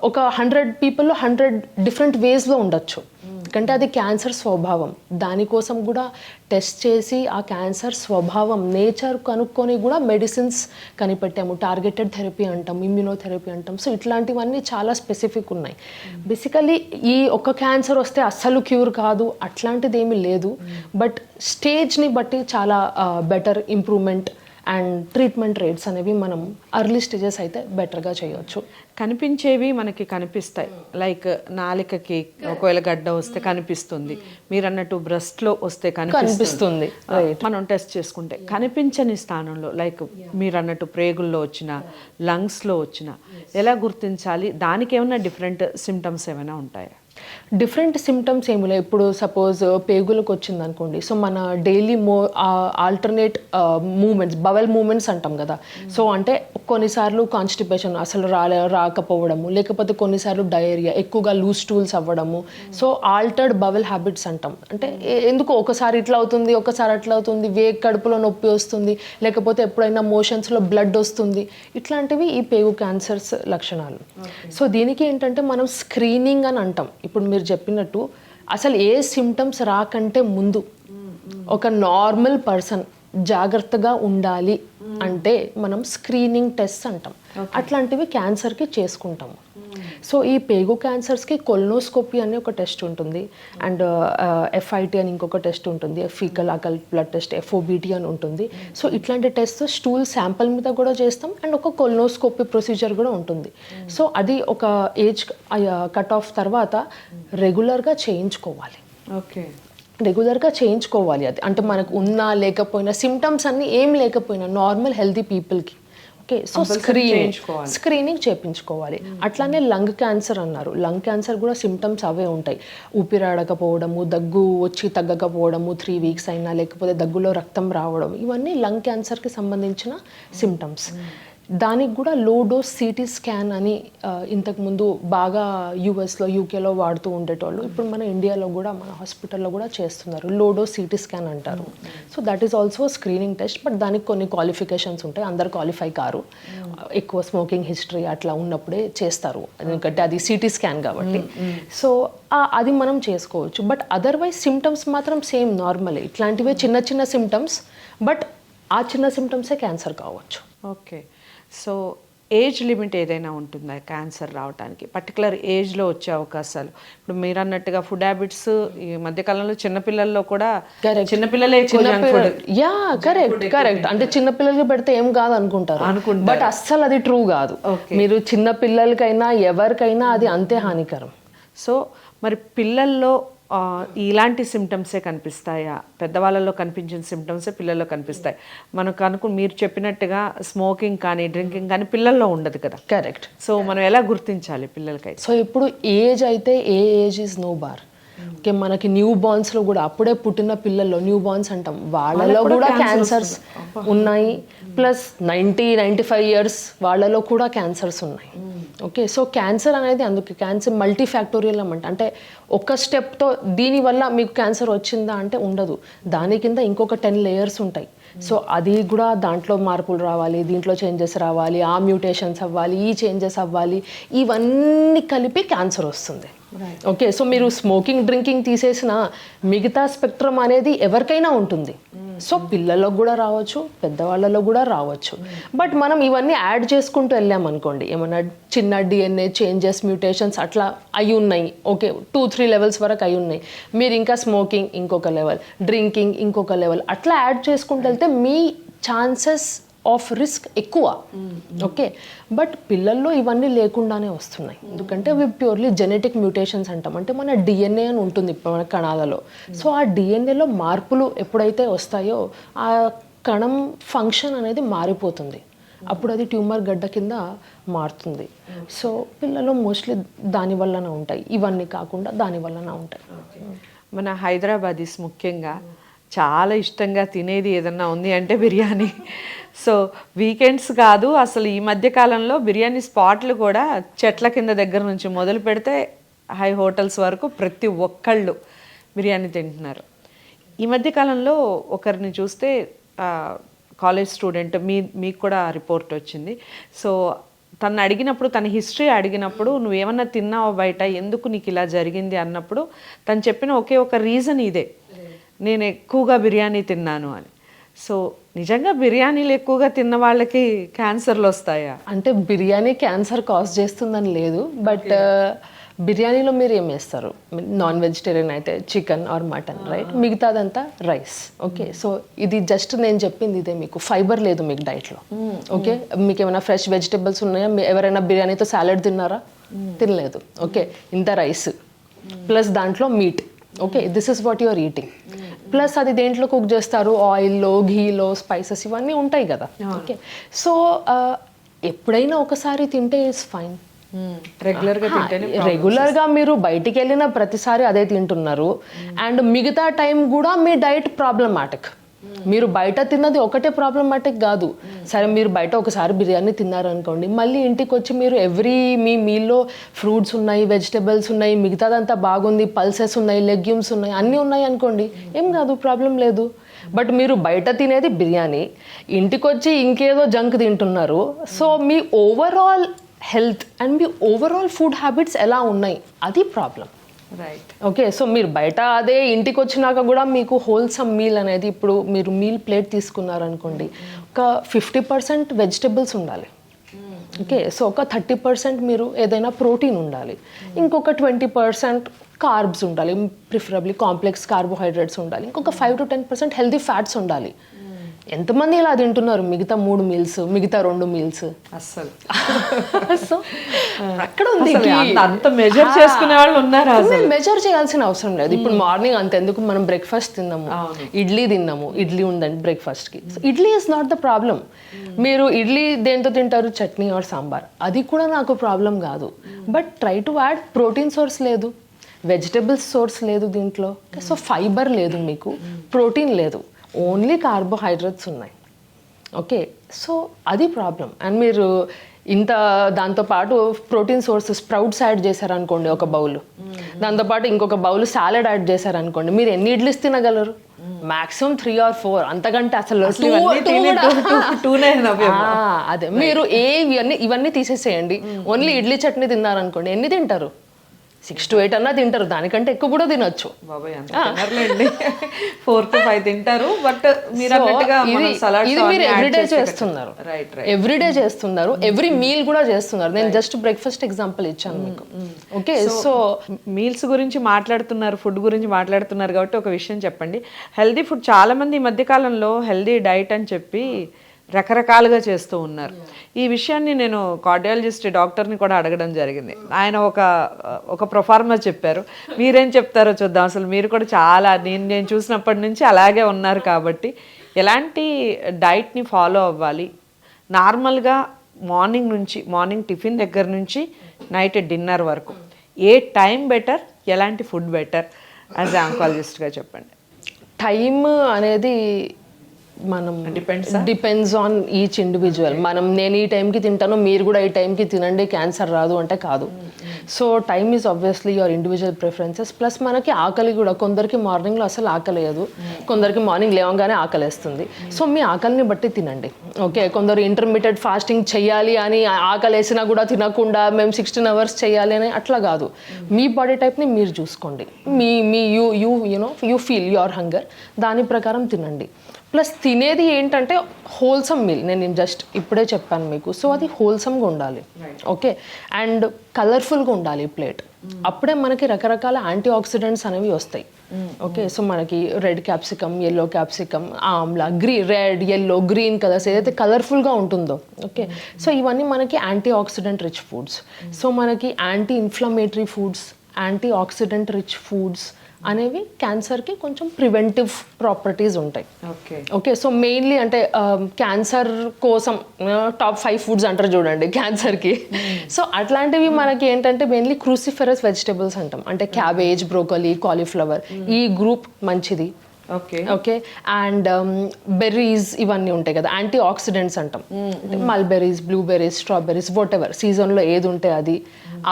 ఒక 100 పీపుల్లో 100 డిఫరెంట్ వేస్లో ఉండొచ్చు. ఎందుకంటే అది క్యాన్సర్ స్వభావం. దానికోసం కూడా టెస్ట్ చేసి ఆ క్యాన్సర్ స్వభావం, నేచర్ కనుక్కొని కూడా మెడిసిన్స్ కనిపెట్టాము. టార్గెటెడ్ థెరపీ అంటాం, ఇమ్యూనోథెరపీ అంటాం. సో ఇట్లాంటివన్నీ చాలా స్పెసిఫిక్ ఉన్నాయి. బేసికలీ ఈ ఒక క్యాన్సర్ వస్తే అస్సలు క్యూర్ కాదు అట్లాంటిది ఏమీ లేదు. బట్ స్టేజ్ని బట్టి చాలా better improvement and treatment rates అనేవి మనం అర్లీ స్టేజెస్ అయితే బెటర్గా చేయొచ్చు. కనిపించేవి మనకి కనిపిస్తాయి, లైక్ నాలికకి ఒకవేళ గడ్డ వస్తే కనిపిస్తుంది, మీరు అన్నట్టు బ్రెస్ట్లో వస్తే కనిపిస్తుంది, మనం టెస్ట్ చేసుకుంటే. కనిపించని స్థానంలో లైక్ మీరు అన్నట్టు ప్రేగుల్లో వచ్చిన, లంగ్స్లో వచ్చిన ఎలా గుర్తించాలి? దానికి ఏమైనా డిఫరెంట్ సిమ్టమ్స్ ఏమైనా ఉంటాయా? డిఫరెంట్ సిమ్టమ్స్ ఏమి లేవు. ఇప్పుడు సపోజ్ పేగులకు వచ్చింది అనుకోండి, సో మన daily alternate movements, bowel movements అంటాం కదా. సో అంటే కొన్నిసార్లు కాన్స్టిపేషన్ అసలు రాకపోవడము, లేకపోతే కొన్నిసార్లు డయేరియా, ఎక్కువగా లూజ్ స్టూల్స్ అవ్వడము. సో ఆల్టర్డ్ బవెల్ హ్యాబిట్స్ అంటాం. అంటే ఎందుకు ఒకసారి ఇట్లా అవుతుంది, ఒకసారి అట్లా అవుతుంది, కడుపులో నొప్పి వస్తుంది, లేకపోతే ఎప్పుడైనా మోషన్స్లో బ్లడ్ వస్తుంది, ఇట్లాంటివి ఈ పేగు క్యాన్సర్స్ లక్షణాలు. సో దీనికి ఏంటంటే మనం స్క్రీనింగ్ అని అంటాం. ఇప్పుడు మీరు చెప్పినట్టు అసలు ఏ సిమ్టమ్స్ రాకంటే ముందు ఒక నార్మల్ పర్సన్ జాగ్రత్తగా ఉండాలి అంటే మనం స్క్రీనింగ్ టెస్ట్ అంటాం. అట్లాంటివి క్యాన్సర్కి చేసుకుంటాము. సో ఈ పేగు క్యాన్సర్స్కి కొలనోస్కోపీ అనే ఒక టెస్ట్ ఉంటుంది, అండ్ ఎఫ్ఐటి అని ఇంకొక టెస్ట్ ఉంటుంది, ఫీకల్ అకల్ బ్లడ్ టెస్ట్, ఎఫ్ఓబిటి అని ఉంటుంది. సో ఇట్లాంటి టెస్ట్ స్టూల్ శాంపుల్ మీద కూడా చేస్తాం, అండ్ ఒక కొలనోస్కోపీ ప్రొసీజర్ కూడా ఉంటుంది. సో అది ఒక ఏజ్ కట్ ఆఫ్ తర్వాత రెగ్యులర్గా చేయించుకోవాలి. ఓకే, రెగ్యులర్గా చేయించుకోవాలి. అది అంటే మనకు ఉన్నా లేకపోయినా, సిమ్టమ్స్ అన్నీ ఏం లేకపోయినా నార్మల్ హెల్తీ పీపుల్కి. ఓకే, సో స్క్రీనింగ్ చేయించుకోవాలి. అట్లానే లంగ్ క్యాన్సర్ అన్నారు. లంగ్ క్యాన్సర్ కూడా సిమ్టమ్స్ అవే ఉంటాయి. ఊపిరాడకపోవడము, దగ్గు వచ్చి తగ్గకపోవడము 3 వీక్స్ అయినా, లేకపోతే దగ్గులో రక్తం రావడం, ఇవన్నీ లంగ్ క్యాన్సర్కి సంబంధించిన సిమ్టమ్స్. దానికి కూడా లో డోస్ సిటీ స్కాన్ అని ఇంతకుముందు బాగా యూఎస్లో, యూకేలో వాడుతూ ఉండేటోళ్ళు. ఇప్పుడు మన ఇండియాలో కూడా మన హాస్పిటల్లో కూడా చేస్తున్నారు. లో డోస్ సిటీ స్కాన్ అంటారు. So that is also screening test. But దానికి కొన్ని క్వాలిఫికేషన్స్ ఉంటాయి. అందరు క్వాలిఫై కారు. ఎక్కువ స్మోకింగ్ హిస్టరీ అట్లా ఉన్నప్పుడే చేస్తారు, ఎందుకంటే అది సిటీ స్కాన్ కాబట్టి. సో అది మనం చేసుకోవచ్చు. బట్ అదర్వైజ్ సిమ్టమ్స్ మాత్రం సేమ్ నార్మలే. ఇట్లాంటివే చిన్న చిన్న సిమ్టమ్స్, బట్ ఆ చిన్న సిమ్టమ్సే క్యాన్సర్ కావచ్చు. ఓకే, సో ఏజ్ లిమిట్ ఏదైనా ఉంటుందా క్యాన్సర్ రావడానికి? పర్టికులర్ ఏజ్లో వచ్చే అవకాశాలు, ఇప్పుడు మీరు అన్నట్టుగా ఫుడ్ హ్యాబిట్స్ ఈ మధ్యకాలంలో చిన్నపిల్లల్లో కూడా, చిన్నపిల్లలే యా కరెక్ట్ అంటే చిన్నపిల్లలకి పెడితే ఏం కాదు అనుకుంటారు, బట్ అస్సలు అది ట్రూ కాదు. మీరు చిన్న పిల్లలకైనా ఎవరికైనా అది అంతే హానికరం. సో మరి పిల్లల్లో ఇలాంటి సిమ్టమ్సే కనిపిస్తాయా? పెద్దవాళ్ళలో కనిపించిన సిమ్టమ్సే పిల్లల్లో కనిపిస్తాయి. మనకు మీరు చెప్పినట్టుగా స్మోకింగ్ కానీ డ్రింకింగ్ కానీ పిల్లల్లో ఉండదు కదా. కరెక్ట్. సో మనం ఎలా గుర్తించాలి పిల్లలకైతే? సో ఇప్పుడు ఏజ్ అయితే ఏ age is no bar. Okay, మనకి న్యూ బార్న్స్లో కూడా అప్పుడే పుట్టిన పిల్లల్లో, న్యూ బార్న్స్ అంటాం, వాళ్ళలో కూడా క్యాన్సర్స్ ఉన్నాయి. ప్లస్ 90-95 ఇయర్స్ వాళ్ళలో కూడా క్యాన్సర్స్ ఉన్నాయి. ఓకే, సో క్యాన్సర్ అనేది అందుకే క్యాన్సర్ మల్టీ ఫ్యాక్టోరియల్ అంటే ఒక స్టెప్తో దీనివల్ల మీకు క్యాన్సర్ వచ్చిందా అంటే ఉండదు. దాని కింద ఇంకొక 10 లేయర్స్ ఉంటాయి. సో అది కూడా దాంట్లో మార్పులు రావాలి, దీంట్లో చేంజెస్ రావాలి, ఆ మ్యూటేషన్స్ అవ్వాలి, ఈ చేంజెస్ అవ్వాలి, ఇవన్నీ కలిపి క్యాన్సర్ వస్తుంది. ఓకే, సో మీరు స్మోకింగ్ డ్రింకింగ్ తీసేసిన మిగతా స్పెక్ట్రమ్ అనేది ఎవరికైనా ఉంటుంది. సో పిల్లలకు కూడా రావచ్చు, పెద్దవాళ్ళలో కూడా రావచ్చు. బట్ మనం ఇవన్నీ యాడ్ చేసుకుంటూ వెళ్ళామనుకోండి, ఏమన్నా చిన్న డిఎన్ఏ చేంజెస్, మ్యూటేషన్స్ అట్లా అయి ఉన్నాయి, ఓకే 2-3 లెవెల్స్ వరకు అయి ఉన్నాయి. మీరు ఇంకా స్మోకింగ్ ఇంకొక లెవెల్, డ్రింకింగ్ ఇంకొక లెవెల్, అట్లా యాడ్ చేసుకుంటూ వెళ్తే మీ ఛాన్సెస్ ఆఫ్ రిస్క్ ఎక్కువ. ఓకే, బట్ పిల్లల్లో ఇవన్నీ లేకుండానే వస్తున్నాయి. ఎందుకంటే అవి ప్యూర్లీ జెనెటిక్ మ్యూటేషన్స్ అంటాం. అంటే మన డిఎన్ఏ అని ఉంటుంది మన కణాలలో. సో ఆ డిఎన్ఏలో మార్పులు ఎప్పుడైతే వస్తాయో ఆ కణం ఫంక్షన్ అనేది మారిపోతుంది. అప్పుడు అది ట్యూమర్ గడ్డ కింద మారుతుంది. సో పిల్లలు మోస్ట్లీ దానివల్లనే ఉంటాయి, ఇవన్నీ కాకుండా దానివల్లనే ఉంటాయి. మన హైదరాబాదీస్ ముఖ్యంగా చాలా ఇష్టంగా తినేది ఏదన్నా ఉంది అంటే బిర్యానీ. సో వీకెండ్స్ కాదు అసలు, ఈ మధ్య కాలంలో బిర్యానీ స్పాట్లు కూడా చెట్ల కింద దగ్గర నుంచి మొదలు పెడితే హై హోటల్స్ వరకు ప్రతి ఒక్కళ్ళు బిర్యానీ తింటున్నారు. ఈ మధ్య కాలంలో ఒకరిని చూస్తే కాలేజ్ స్టూడెంట్, మీకు కూడా రిపోర్ట్ వచ్చింది. సో తను అడిగినప్పుడు, తన హిస్టరీ అడిగినప్పుడు, నువ్వేమన్నా తిన్నావా బయట, ఎందుకు నీకు ఇలా జరిగింది అన్నప్పుడు తను చెప్పిన ఒకే ఒక రీజన్ ఇదే, నేను ఎక్కువగా బిర్యానీ తిన్నాను అని. సో నిజంగా బిర్యానీలు ఎక్కువగా తిన్న వాళ్ళకి క్యాన్సర్లు వస్తాయా? అంటే బిర్యానీ క్యాన్సర్ కాజ్ చేస్తుందని లేదు, బట్ బిర్యానీలో మీరు ఏం వేస్తారు? నాన్ వెజిటేరియన్ అయితే చికెన్ ఆర్ మటన్, రైట్? మిగతాదంతా రైస్. ఓకే, సో ఇది జస్ట్ నేను చెప్పింది ఇదే, మీకు ఫైబర్ లేదు మీకు డైట్లో. ఓకే, మీకు ఏమైనా ఫ్రెష్ వెజిటేబుల్స్ ఉన్నాయా? ఎవరైనా బిర్యానీతో సాలడ్ తిన్నారా? తినలేదు. ఓకే, ఇంత రైస్ ప్లస్ దాంట్లో meet. Okay, this is what your eating. Plus అది దేంట్లో కుక్ చేస్తారు? ఆయిల్లో, ఘీలో, స్పైసెస్ ఇవన్నీ ఉంటాయి కదా. ఓకే, సో ఎప్పుడైనా ఒకసారి తింటే ఇట్స్ ఫైన్. రెగ్యులర్గా తింటేనే రెగ్యులర్గా మీరు బయటికి వెళ్ళిన ప్రతిసారి అదే తింటున్నారు అండ్ మిగతా టైం కూడా మీ డైట్ ప్రాబ్లమాటిక్. మీరు బయట తిన్నది ఒకటే ప్రాబ్లమాటిక్ కాదు. సరే మీరు బయట ఒకసారి బిర్యానీ తిన్నారనుకోండి, మళ్ళీ ఇంటికి వచ్చి మీరు మీ మీల్లో ఫ్రూట్స్ ఉన్నాయి, వెజిటబుల్స్ ఉన్నాయి, మిగతాదంతా బాగుంది, పల్సెస్ ఉన్నాయి, లెగ్యూమ్స్ ఉన్నాయి, అన్నీ ఉన్నాయి అనుకోండి, ఏం కాదు, ప్రాబ్లం లేదు. బట్ మీరు బయట తినేది బిర్యానీ, ఇంటికి వచ్చి ఇంకేదో జంక్ తింటున్నారు. So me overall health and me overall food habits ఎలా ఉన్నాయి, అది ప్రాబ్లం. రైట్. ఓకే, సో మీరు బయట అదే ఇంటికి వచ్చినాక కూడా మీకు హోల్సమ్ మీల్ అనేది, ఇప్పుడు మీరు మీల్ ప్లేట్ తీసుకున్నారనుకోండి, ఒక 50% వెజిటబుల్స్ ఉండాలి. ఓకే, సో ఒక 30% మీరు ఏదైనా ప్రోటీన్ ఉండాలి, ఇంకొక 20% కార్బ్స్ ఉండాలి, ప్రిఫరబ్లీ కాంప్లెక్స్ కార్బోహైడ్రేట్స్ ఉండాలి, ఇంకొక 5 to 10% హెల్తీ ఫ్యాట్స్ ఉండాలి. ఎంతమంది ఇలా తింటున్నారు మిగతా 3 మీల్స్, మిగతా 2 మీల్స్? అస్సలు. సో అక్కడ ఉంది, అంత మెజర్ చేసుకునే వాళ్ళు ఉన్నారు. మెజర్ చేయాల్సిన అవసరం లేదు. ఇప్పుడు మార్నింగ్ అంతెందుకు, మనం బ్రేక్ఫాస్ట్ తిన్నాము, ఇడ్లీ తిన్నాము, ఇడ్లీ ఉందండి బ్రేక్ఫాస్ట్కి, idli is not the problem. మీరు ఇడ్లీ దేంతో తింటారు, చట్నీ ఆర్ సాంబార్, అది కూడా నాకు ప్రాబ్లం కాదు. But try to add protein source లేదు, వెజిటబుల్స్ సోర్స్ లేదు దీంట్లో. సో ఫైబర్ లేదు, మీకు ప్రోటీన్ లేదు, ఓన్లీ కార్బోహైడ్రేట్స్ ఉన్నాయి. ఓకే, సో అది ప్రాబ్లం. అండ్ మీరు ఇంత దాంతోపాటు ప్రోటీన్ సోర్స్ స్ప్రౌట్స్ యాడ్ చేశారనుకోండి ఒక బౌల్, దాంతోపాటు ఇంకొక బౌల్ సాలెడ్ యాడ్ చేశారనుకోండి, మీరు ఎన్ని ఇడ్లీస్ తినగలరు? మాక్సిమం 3 or 4, అంతకంటే అసలు అదే. మీరు ఇవన్నీ తీసేసేయండి, ఓన్లీ ఇడ్లీ చట్నీ తిన్నారనుకోండి, ఎన్ని తింటారు? 6 to 8 అన్నా తింటారు, దానికంటే ఎక్కువ కూడా తినొచ్చు. 4 to 5 తింటారు. బట్ మీరు ఇది మీరు ఎవ్రీడే చేస్తున్నారు, ఎవ్రీడే చేస్తున్నారు, ఎవ్రీ మీల్ కూడా చేస్తున్నారు. నేను జస్ట్ బ్రేక్ఫాస్ట్ ఎగ్జాంపుల్ ఇచ్చాను మీకు. ఓకే, సో మీల్స్ గురించి మాట్లాడుతున్నారు, ఫుడ్ గురించి మాట్లాడుతున్నారు కాబట్టి ఒక విషయం చెప్పండి. హెల్దీ ఫుడ్ చాలా మంది ఈ మధ్యకాలంలో హెల్దీ డైట్ అని చెప్పి రకరకాలుగా చేస్తూ ఉన్నారు. ఈ విషయాన్ని నేను కార్డియాలజిస్ట్ డాక్టర్ని కూడా అడగడం జరిగింది. ఆయన ఒక ప్రొఫార్మా చెప్పారు. మీరేం చెప్తారో చూద్దాం. అసలు మీరు కూడా చాలా నేను చూసినప్పటి నుంచి అలాగే ఉన్నారు కాబట్టి ఎలాంటి డైట్ని ఫాలో అవ్వాలి, నార్మల్గా మార్నింగ్ టిఫిన్ దగ్గర నుంచి నైట్ డిన్నర్ వరకు ఏ టైం బెటర్, ఎలాంటి ఫుడ్ బెటర్ యాజ్ ఆంకాలజిస్ట్గా చెప్పండి. టైం అనేది మనం డిపెండ్స్ ఆన్ ఈచ్ ఇండివిజువల్. నేను ఈ టైంకి తింటాను, మీరు కూడా ఈ టైంకి తినండి, క్యాన్సర్ రాదు అంటే కాదు. So time is obviously your individual preferences. Plus మనకి ఆకలి కూడా, కొందరికి మార్నింగ్లో అసలు ఆకలి లేదు, కొందరికి మార్నింగ్ లేవగానే ఆకలేస్తుంది. సో మీ ఆకలిని బట్టి తినండి. ఓకే, కొందరు ఇంటర్మీడియట్ ఫాస్టింగ్ చేయాలి అని ఆకలి వేసినా కూడా తినకుండా మేము 16 hours చేయాలి అని అట్లా కాదు. మీ బాడీ టైప్ని మీరు చూసుకోండి, యూ ఫీల్ యువర్ హంగర్, దాని ప్రకారం తినండి. ప్లస్ తినేది ఏంటంటే హోల్సమ్ మీల్, నేను జస్ట్ ఇప్పుడే చెప్పాను మీకు. సో అది హోల్సమ్గా ఉండాలి. ఓకే, అండ్ కలర్ఫుల్గా ఉండాలి ప్లేట్. అప్పుడే మనకి రకరకాల యాంటీ ఆక్సిడెంట్స్ అనేవి వస్తాయి. ఓకే, సో మనకి red capsicum, yellow capsicum, amla, red, yellow, green colours ఏదైతే కలర్ఫుల్గా ఉంటుందో. ఓకే, సో ఇవన్నీ మనకి antioxidant rich foods. So మనకి anti inflammatory foods, antioxidant rich foods అనేవి క్యాన్సర్కి కొంచెం ప్రివెంటివ్ ప్రాపర్టీస్ ఉంటాయి. ఓకే, సో మెయిన్లీ అంటే క్యాన్సర్ కోసం టాప్ 5 ఫుడ్స్ అంటారు చూడండి క్యాన్సర్కి. సో అట్లాంటివి మనకి ఏంటంటే మెయిన్లీ క్రూసిఫెరస్ వెజిటబుల్స్ అంటాం, అంటే క్యాబేజ్, బ్రోకలీ, కాలీఫ్లవర్, ఈ గ్రూప్ మంచిది. ఓకే, అండ్ బెర్రీస్ ఇవన్నీ ఉంటాయి కదా, యాంటీ ఆక్సిడెంట్స్ అంటాం. Mulberries, blueberries, strawberries, whatever సీజన్లో ఏది ఉంటే అది,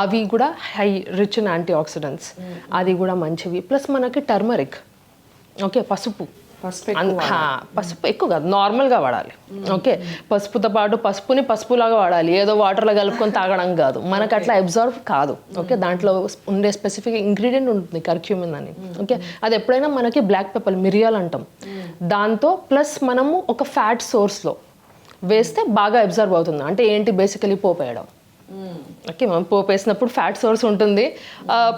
అవి కూడా high rich in antioxidants, అది కూడా మంచివి. ప్లస్ మనకి టర్మరిక్, ఓకే, పసుపు ఎక్కువ కాదు, నార్మల్గా వాడాలి. ఓకే, పసుపుతో పాటు పసుపులాగా వాడాలి, ఏదో వాటర్లో కలుపుకొని తాగడం కాదు, మనకు అట్లా అబ్జర్వ్ కాదు. ఓకే, దాంట్లో ఉండే స్పెసిఫిక్ ఇంగ్రీడియంట్ ఉంటుంది కర్క్యూమిన్ అని. ఓకే, అది ఎప్పుడైనా మనకి బ్లాక్ పెప్పర్, మిరియాలు అంటాం, దాంతో ప్లస్ మనము ఒక ఫ్యాట్ సోర్స్లో వేస్తే బాగా అబ్జర్వ్ అవుతుంది. అంటే ఏంటి, బేసికలీ పోపేయడం. ఓకే, మనం పోపు వేసినప్పుడు ఫ్యాట్ సోర్స్ ఉంటుంది,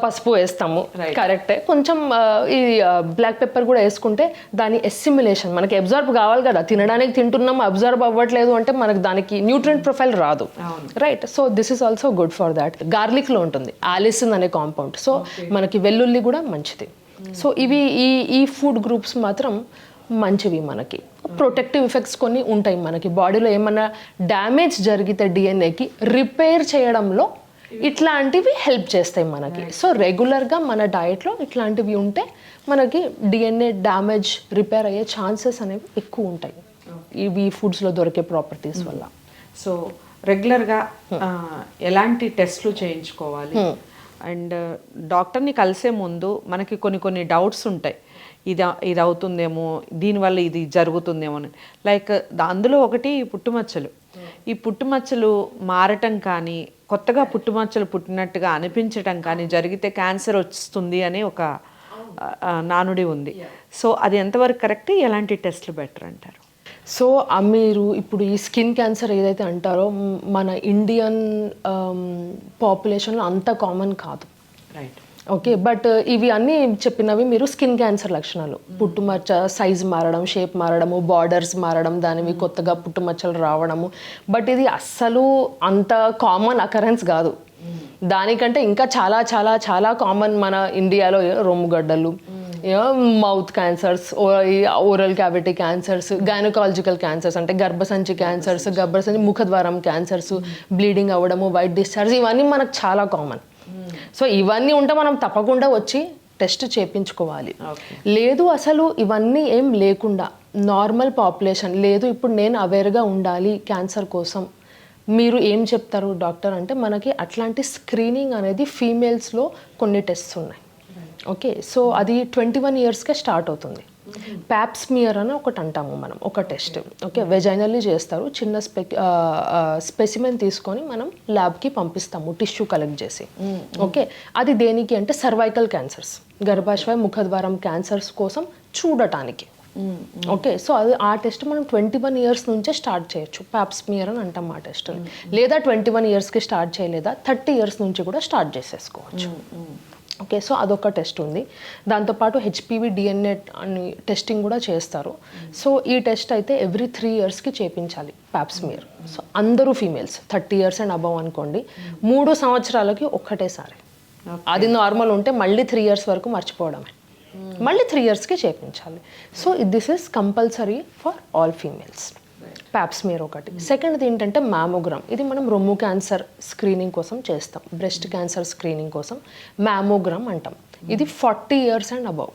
పసుపు వేస్తాము, కరెక్టే. కొంచెం ఈ బ్లాక్ పెప్పర్ కూడా వేసుకుంటే దాని ఎస్సిమ్యులేషన్, మనకి అబ్జర్వ్ కావాలి కదా, తినడానికి తింటున్నాం, అబ్జర్వ్ అవ్వట్లేదు అంటే మనకి దానికి న్యూట్రియంట్ ప్రొఫైల్ రాదు, right. So this is also good for that. గార్లిక్లో ఉంటుంది ఆలిసిన్ అనే కాంపౌండ్, సో మనకి వెల్లుల్లి కూడా మంచిది. సో ఇవి ఈ ఫుడ్ గ్రూప్స్ మాత్రం మంచివి. మనకి ప్రొటెక్టివ్ ఎఫెక్ట్స్ కొన్ని ఉంటాయి. మనకి బాడీలో ఏమన్నా డ్యామేజ్ జరిగితే డిఎన్ఏకి రిపేర్ చేయడంలో ఇట్లాంటివి హెల్ప్ చేస్తాయి మనకి. సో రెగ్యులర్గా మన డయట్లో ఇట్లాంటివి ఉంటే మనకి డిఎన్ఏ డ్యామేజ్ రిపేర్ అయ్యే ఛాన్సెస్ అనేవి ఎక్కువ ఉంటాయి ఇవి ఫుడ్స్లో దొరికే ప్రాపర్టీస్ వల్ల. సో రెగ్యులర్గా ఎలాంటి టెస్ట్లు చేయించుకోవాలి, అండ్ డాక్టర్ని కలిసే ముందు మనకి కొన్ని డౌట్స్ ఉంటాయి, ఇది అవుతుందేమో, దీనివల్ల ఇది జరుగుతుందేమో అని. లైక్ అందులో ఒకటి పుట్టుమచ్చలు. ఈ పుట్టుమచ్చలు మారటం కానీ, కొత్తగా పుట్టుమచ్చలు పుట్టినట్టుగా అనిపించటం కానీ జరిగితే క్యాన్సర్ వస్తుంది అనే ఒక నానుడి ఉంది. సో అది ఎంతవరకు కరెక్ట్, ఎలాంటి టెస్ట్లు బెటర్ అంటారు? సో మీరు ఇప్పుడు ఈ స్కిన్ క్యాన్సర్ ఏదైతే అంటారో మన ఇండియన్ పాపులేషన్లో అంత కామన్ కాదు. రైట్. ఓకే, బట్ ఇవి అన్నీ చెప్పినవి మీరు స్కిన్ క్యాన్సర్ లక్షణాలు. పుట్టుమచ్చ సైజ్ మారడం, షేప్ మారడము, బార్డర్స్ మారడం, దానివి కొత్తగా పుట్టుమచ్చలు రావడము. బట్ ఇది అస్సలు అంత కామన్ అకరెన్స్ కాదు. దానికంటే ఇంకా చాలా చాలా చాలా కామన్ మన ఇండియాలో రొమ్ముగడ్డలు, mouth cancers, oral cavity cancers, gynaecological cancers అంటే గర్భసంచి క్యాన్సర్స్, గర్భసంచి ముఖద్వారం క్యాన్సర్స్, బ్లీడింగ్ అవ్వడము, వైట్ డిశ్చార్జ్, ఇవన్నీ మనకు చాలా కామన్. సో ఇవన్నీ ఉంటే మనం తప్పకుండా వచ్చి టెస్ట్ చేయించుకోవాలి. లేదు అసలు ఇవన్నీ ఏం లేకుండా నార్మల్ పాపులేషన్ లేదు, ఇప్పుడు నేను అవేర్గా ఉండాలి క్యాన్సర్ కోసం, మీరు ఏం చెప్తారు డాక్టర్ అంటే మనకి అట్లాంటి స్క్రీనింగ్ అనేది ఫీమేల్స్లో కొన్ని టెస్ట్స్ ఉన్నాయి. ఓకే, సో అది 21 ఇయర్స్కే స్టార్ట్ అవుతుంది. ప్యాప్స్మియర్ అని ఒకటి అంటాము మనం, ఒక టెస్ట్. ఓకే, వెజైనల్లీ చేస్తారు, చిన్న స్పెసిమెన్ తీసుకొని మనం ల్యాబ్కి పంపిస్తాము టిష్యూ కలెక్ట్ చేసి. ఓకే, అది దేనికి అంటే సర్వైకల్ క్యాన్సర్స్, గర్భాశయ ముఖద్వారం క్యాన్సర్స్ కోసం చూడటానికి. ఓకే, సో అది ఆ టెస్ట్ మనం 21 ఇయర్స్ నుంచే స్టార్ట్ చేయొచ్చు. ప్యాప్స్మియర్ అని అంటాం ఆ టెస్ట్. లేదా 21 ఇయర్స్కి స్టార్ట్ చేయలేదా 30 ఇయర్స్ నుంచి కూడా స్టార్ట్ చేసేసుకోవచ్చు. ఓకే, సో అదొక టెస్ట్ ఉంది. దాంతోపాటు హెచ్పివి డిఎన్ఏ అని టెస్టింగ్ కూడా చేస్తారు. సో ఈ టెస్ట్ అయితే ఎవ్రీ 3 ఇయర్స్కి చేయించాలి ప్యాప్స్మియర్. సో అందరూ ఫీమేల్స్ 30 ఇయర్స్ అండ్ అబవ్ అనుకోండి, 3 సంవత్సరాలకి ఒక్కటేసారి. అది నార్మల్ ఉంటే మళ్ళీ 3 ఇయర్స్ వరకు మర్చిపోవడమే, మళ్ళీ 3 ఇయర్స్కి చేయించాలి. So this is compulsory for all females. Pap smear ఒకటి. సెకండ్ది ఏంటంటే మ్యామోగ్రామ్. ఇది మనం రొమ్ము క్యాన్సర్ స్క్రీనింగ్ కోసం చేస్తాం, బ్రెస్ట్ క్యాన్సర్ స్క్రీనింగ్ కోసం మ్యామోగ్రామ్ అంటాం. ఇది 40 ఇయర్స్ అండ్ అబవ్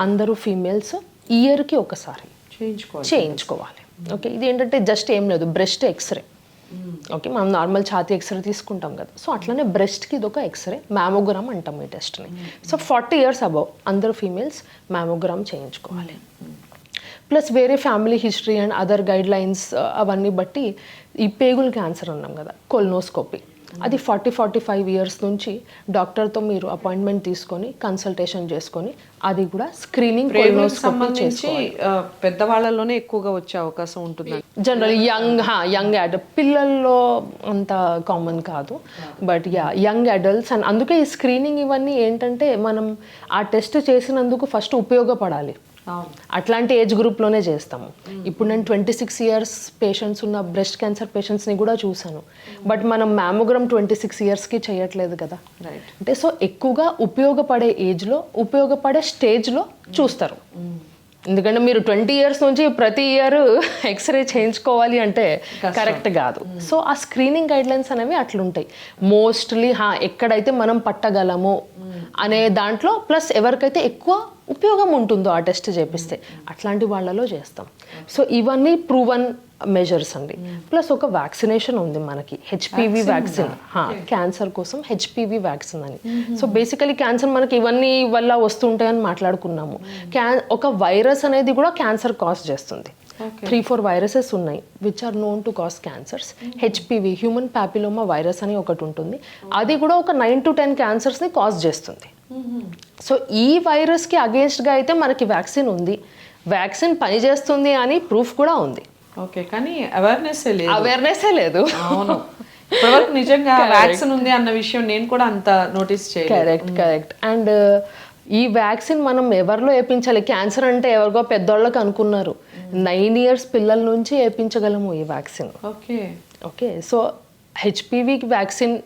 అందరూ ఫీమేల్స్ ఇయర్కి ఒకసారి చేయించుకోవాలి. ఓకే, ఇది ఏంటంటే జస్ట్ ఏం లేదు, బ్రెస్ట్ ఎక్స్రే. ఓకే, మనం నార్మల్ ఛాతీ ఎక్స్రే తీసుకుంటాం కదా, సో అట్లనే బ్రెస్ట్కి ఇది ఒక ఎక్స్రే, మ్యామోగ్రామ్ అంటాం ఈ టెస్ట్ని. సో 40 ఇయర్స్ అబవ్ అందరూ ఫీమేల్స్ మ్యామోగ్రామ్ చేయించుకోవాలి. ప్లస్ వేరే family history and other guide lines అవన్నీ బట్టి ఈ పేగుల్ క్యాన్సర్ అన్నాం కదా, కొల్నోస్కోపీ, అది 40-45 ఇయర్స్ నుంచి డాక్టర్తో మీరు అపాయింట్మెంట్ తీసుకొని కన్సల్టేషన్ చేసుకొని అది కూడా స్క్రీనింగ్ పెద్దవాళ్ళలోనే ఎక్కువగా వచ్చే అవకాశం ఉంటుంది. జనరల్ యంగ్ అడల్ట్, పిల్లల్లో అంత కామన్ కాదు, బట్ యంగ్ అడల్ట్స్. అండ్ అందుకే ఈ స్క్రీనింగ్ ఇవన్నీ ఏంటంటే మనం ఆ టెస్ట్ చేసినందుకు ఫస్ట్ ఉపయోగపడాలి. అట్లాంటి ఏజ్ గ్రూప్లోనే చేస్తాము. ఇప్పుడు నేను 26 ఇయర్స్ పేషెంట్స్ ఉన్న బ్రెస్ట్ క్యాన్సర్ పేషెంట్స్ని కూడా చూశాను, బట్ మనం మ్యామోగ్రామ్ 26 ఇయర్స్కి చేయట్లేదు కదా. అంటే సో ఎక్కువగా ఉపయోగపడే ఏజ్లో, ఉపయోగపడే స్టేజ్లో చూస్తారు. ఎందుకంటే మీరు 20 ఇయర్స్ నుంచి ప్రతి ఇయర్ ఎక్స్రే చేయించుకోవాలి అంటే కరెక్ట్ కాదు. సో ఆ స్క్రీనింగ్ గైడ్లైన్స్ అనేవి అట్లుంటాయి మోస్ట్లీ. ఎక్కడైతే మనం పట్టగలము అనే దాంట్లో, ప్లస్ ఎవరికైతే ఎక్కువ ఉపయోగం ఉంటుందో ఆ టెస్ట్ చేపిస్తే అట్లాంటి వాళ్ళలో చేస్తాం. సో ఇవన్నీ ప్రూవన్ మెజర్స్ అండి. ప్లస్ ఒక వ్యాక్సినేషన్ ఉంది మనకి, హెచ్పివి వ్యాక్సిన్, క్యాన్సర్ కోసం హెచ్పివి వ్యాక్సిన్ అని. సో బేసికలీ క్యాన్సర్ మనకి ఇవన్నీ వల్ల వస్తుంటాయని మాట్లాడుకున్నాము. ఒక వైరస్ అనేది కూడా క్యాన్సర్ కాజ్ చేస్తుంది. 3-4 వైరసెస్ ఉన్నాయి which are known to cause cancers. HPV human papilloma virus అని ఒకటి ఉంటుంది, అది కూడా ఒక 9 to 10 క్యాన్సర్స్ని కాజ్ చేస్తుంది. సో ఈ వైరస్కి అగేన్స్ట్గా అయితే మనకి వ్యాక్సిన్ ఉంది, వ్యాక్సిన్ పనిచేస్తుంది అని ప్రూఫ్ కూడా ఉంది. ఓకే, కానీ అవేర్నెస్సే లేదు. అవును, ఇప్పటివరకు నిజంగా వ్యాక్సిన్ ఉంది అన్న విషయం నేను కూడా అంత నోటీస్ చేయలేదు. కరెక్ట్. అండ్ ఈ వ్యాక్సిన్ మనం ఎవరిలో వేయించాలి? క్యాన్సర్ అంటే ఎవరికో పెద్దోళ్ళకి అనుకున్నారు, 9 ఇయర్స్ పిల్లల నుంచి వేయించగలము ఈ vaccine. Okay, so HPV vaccine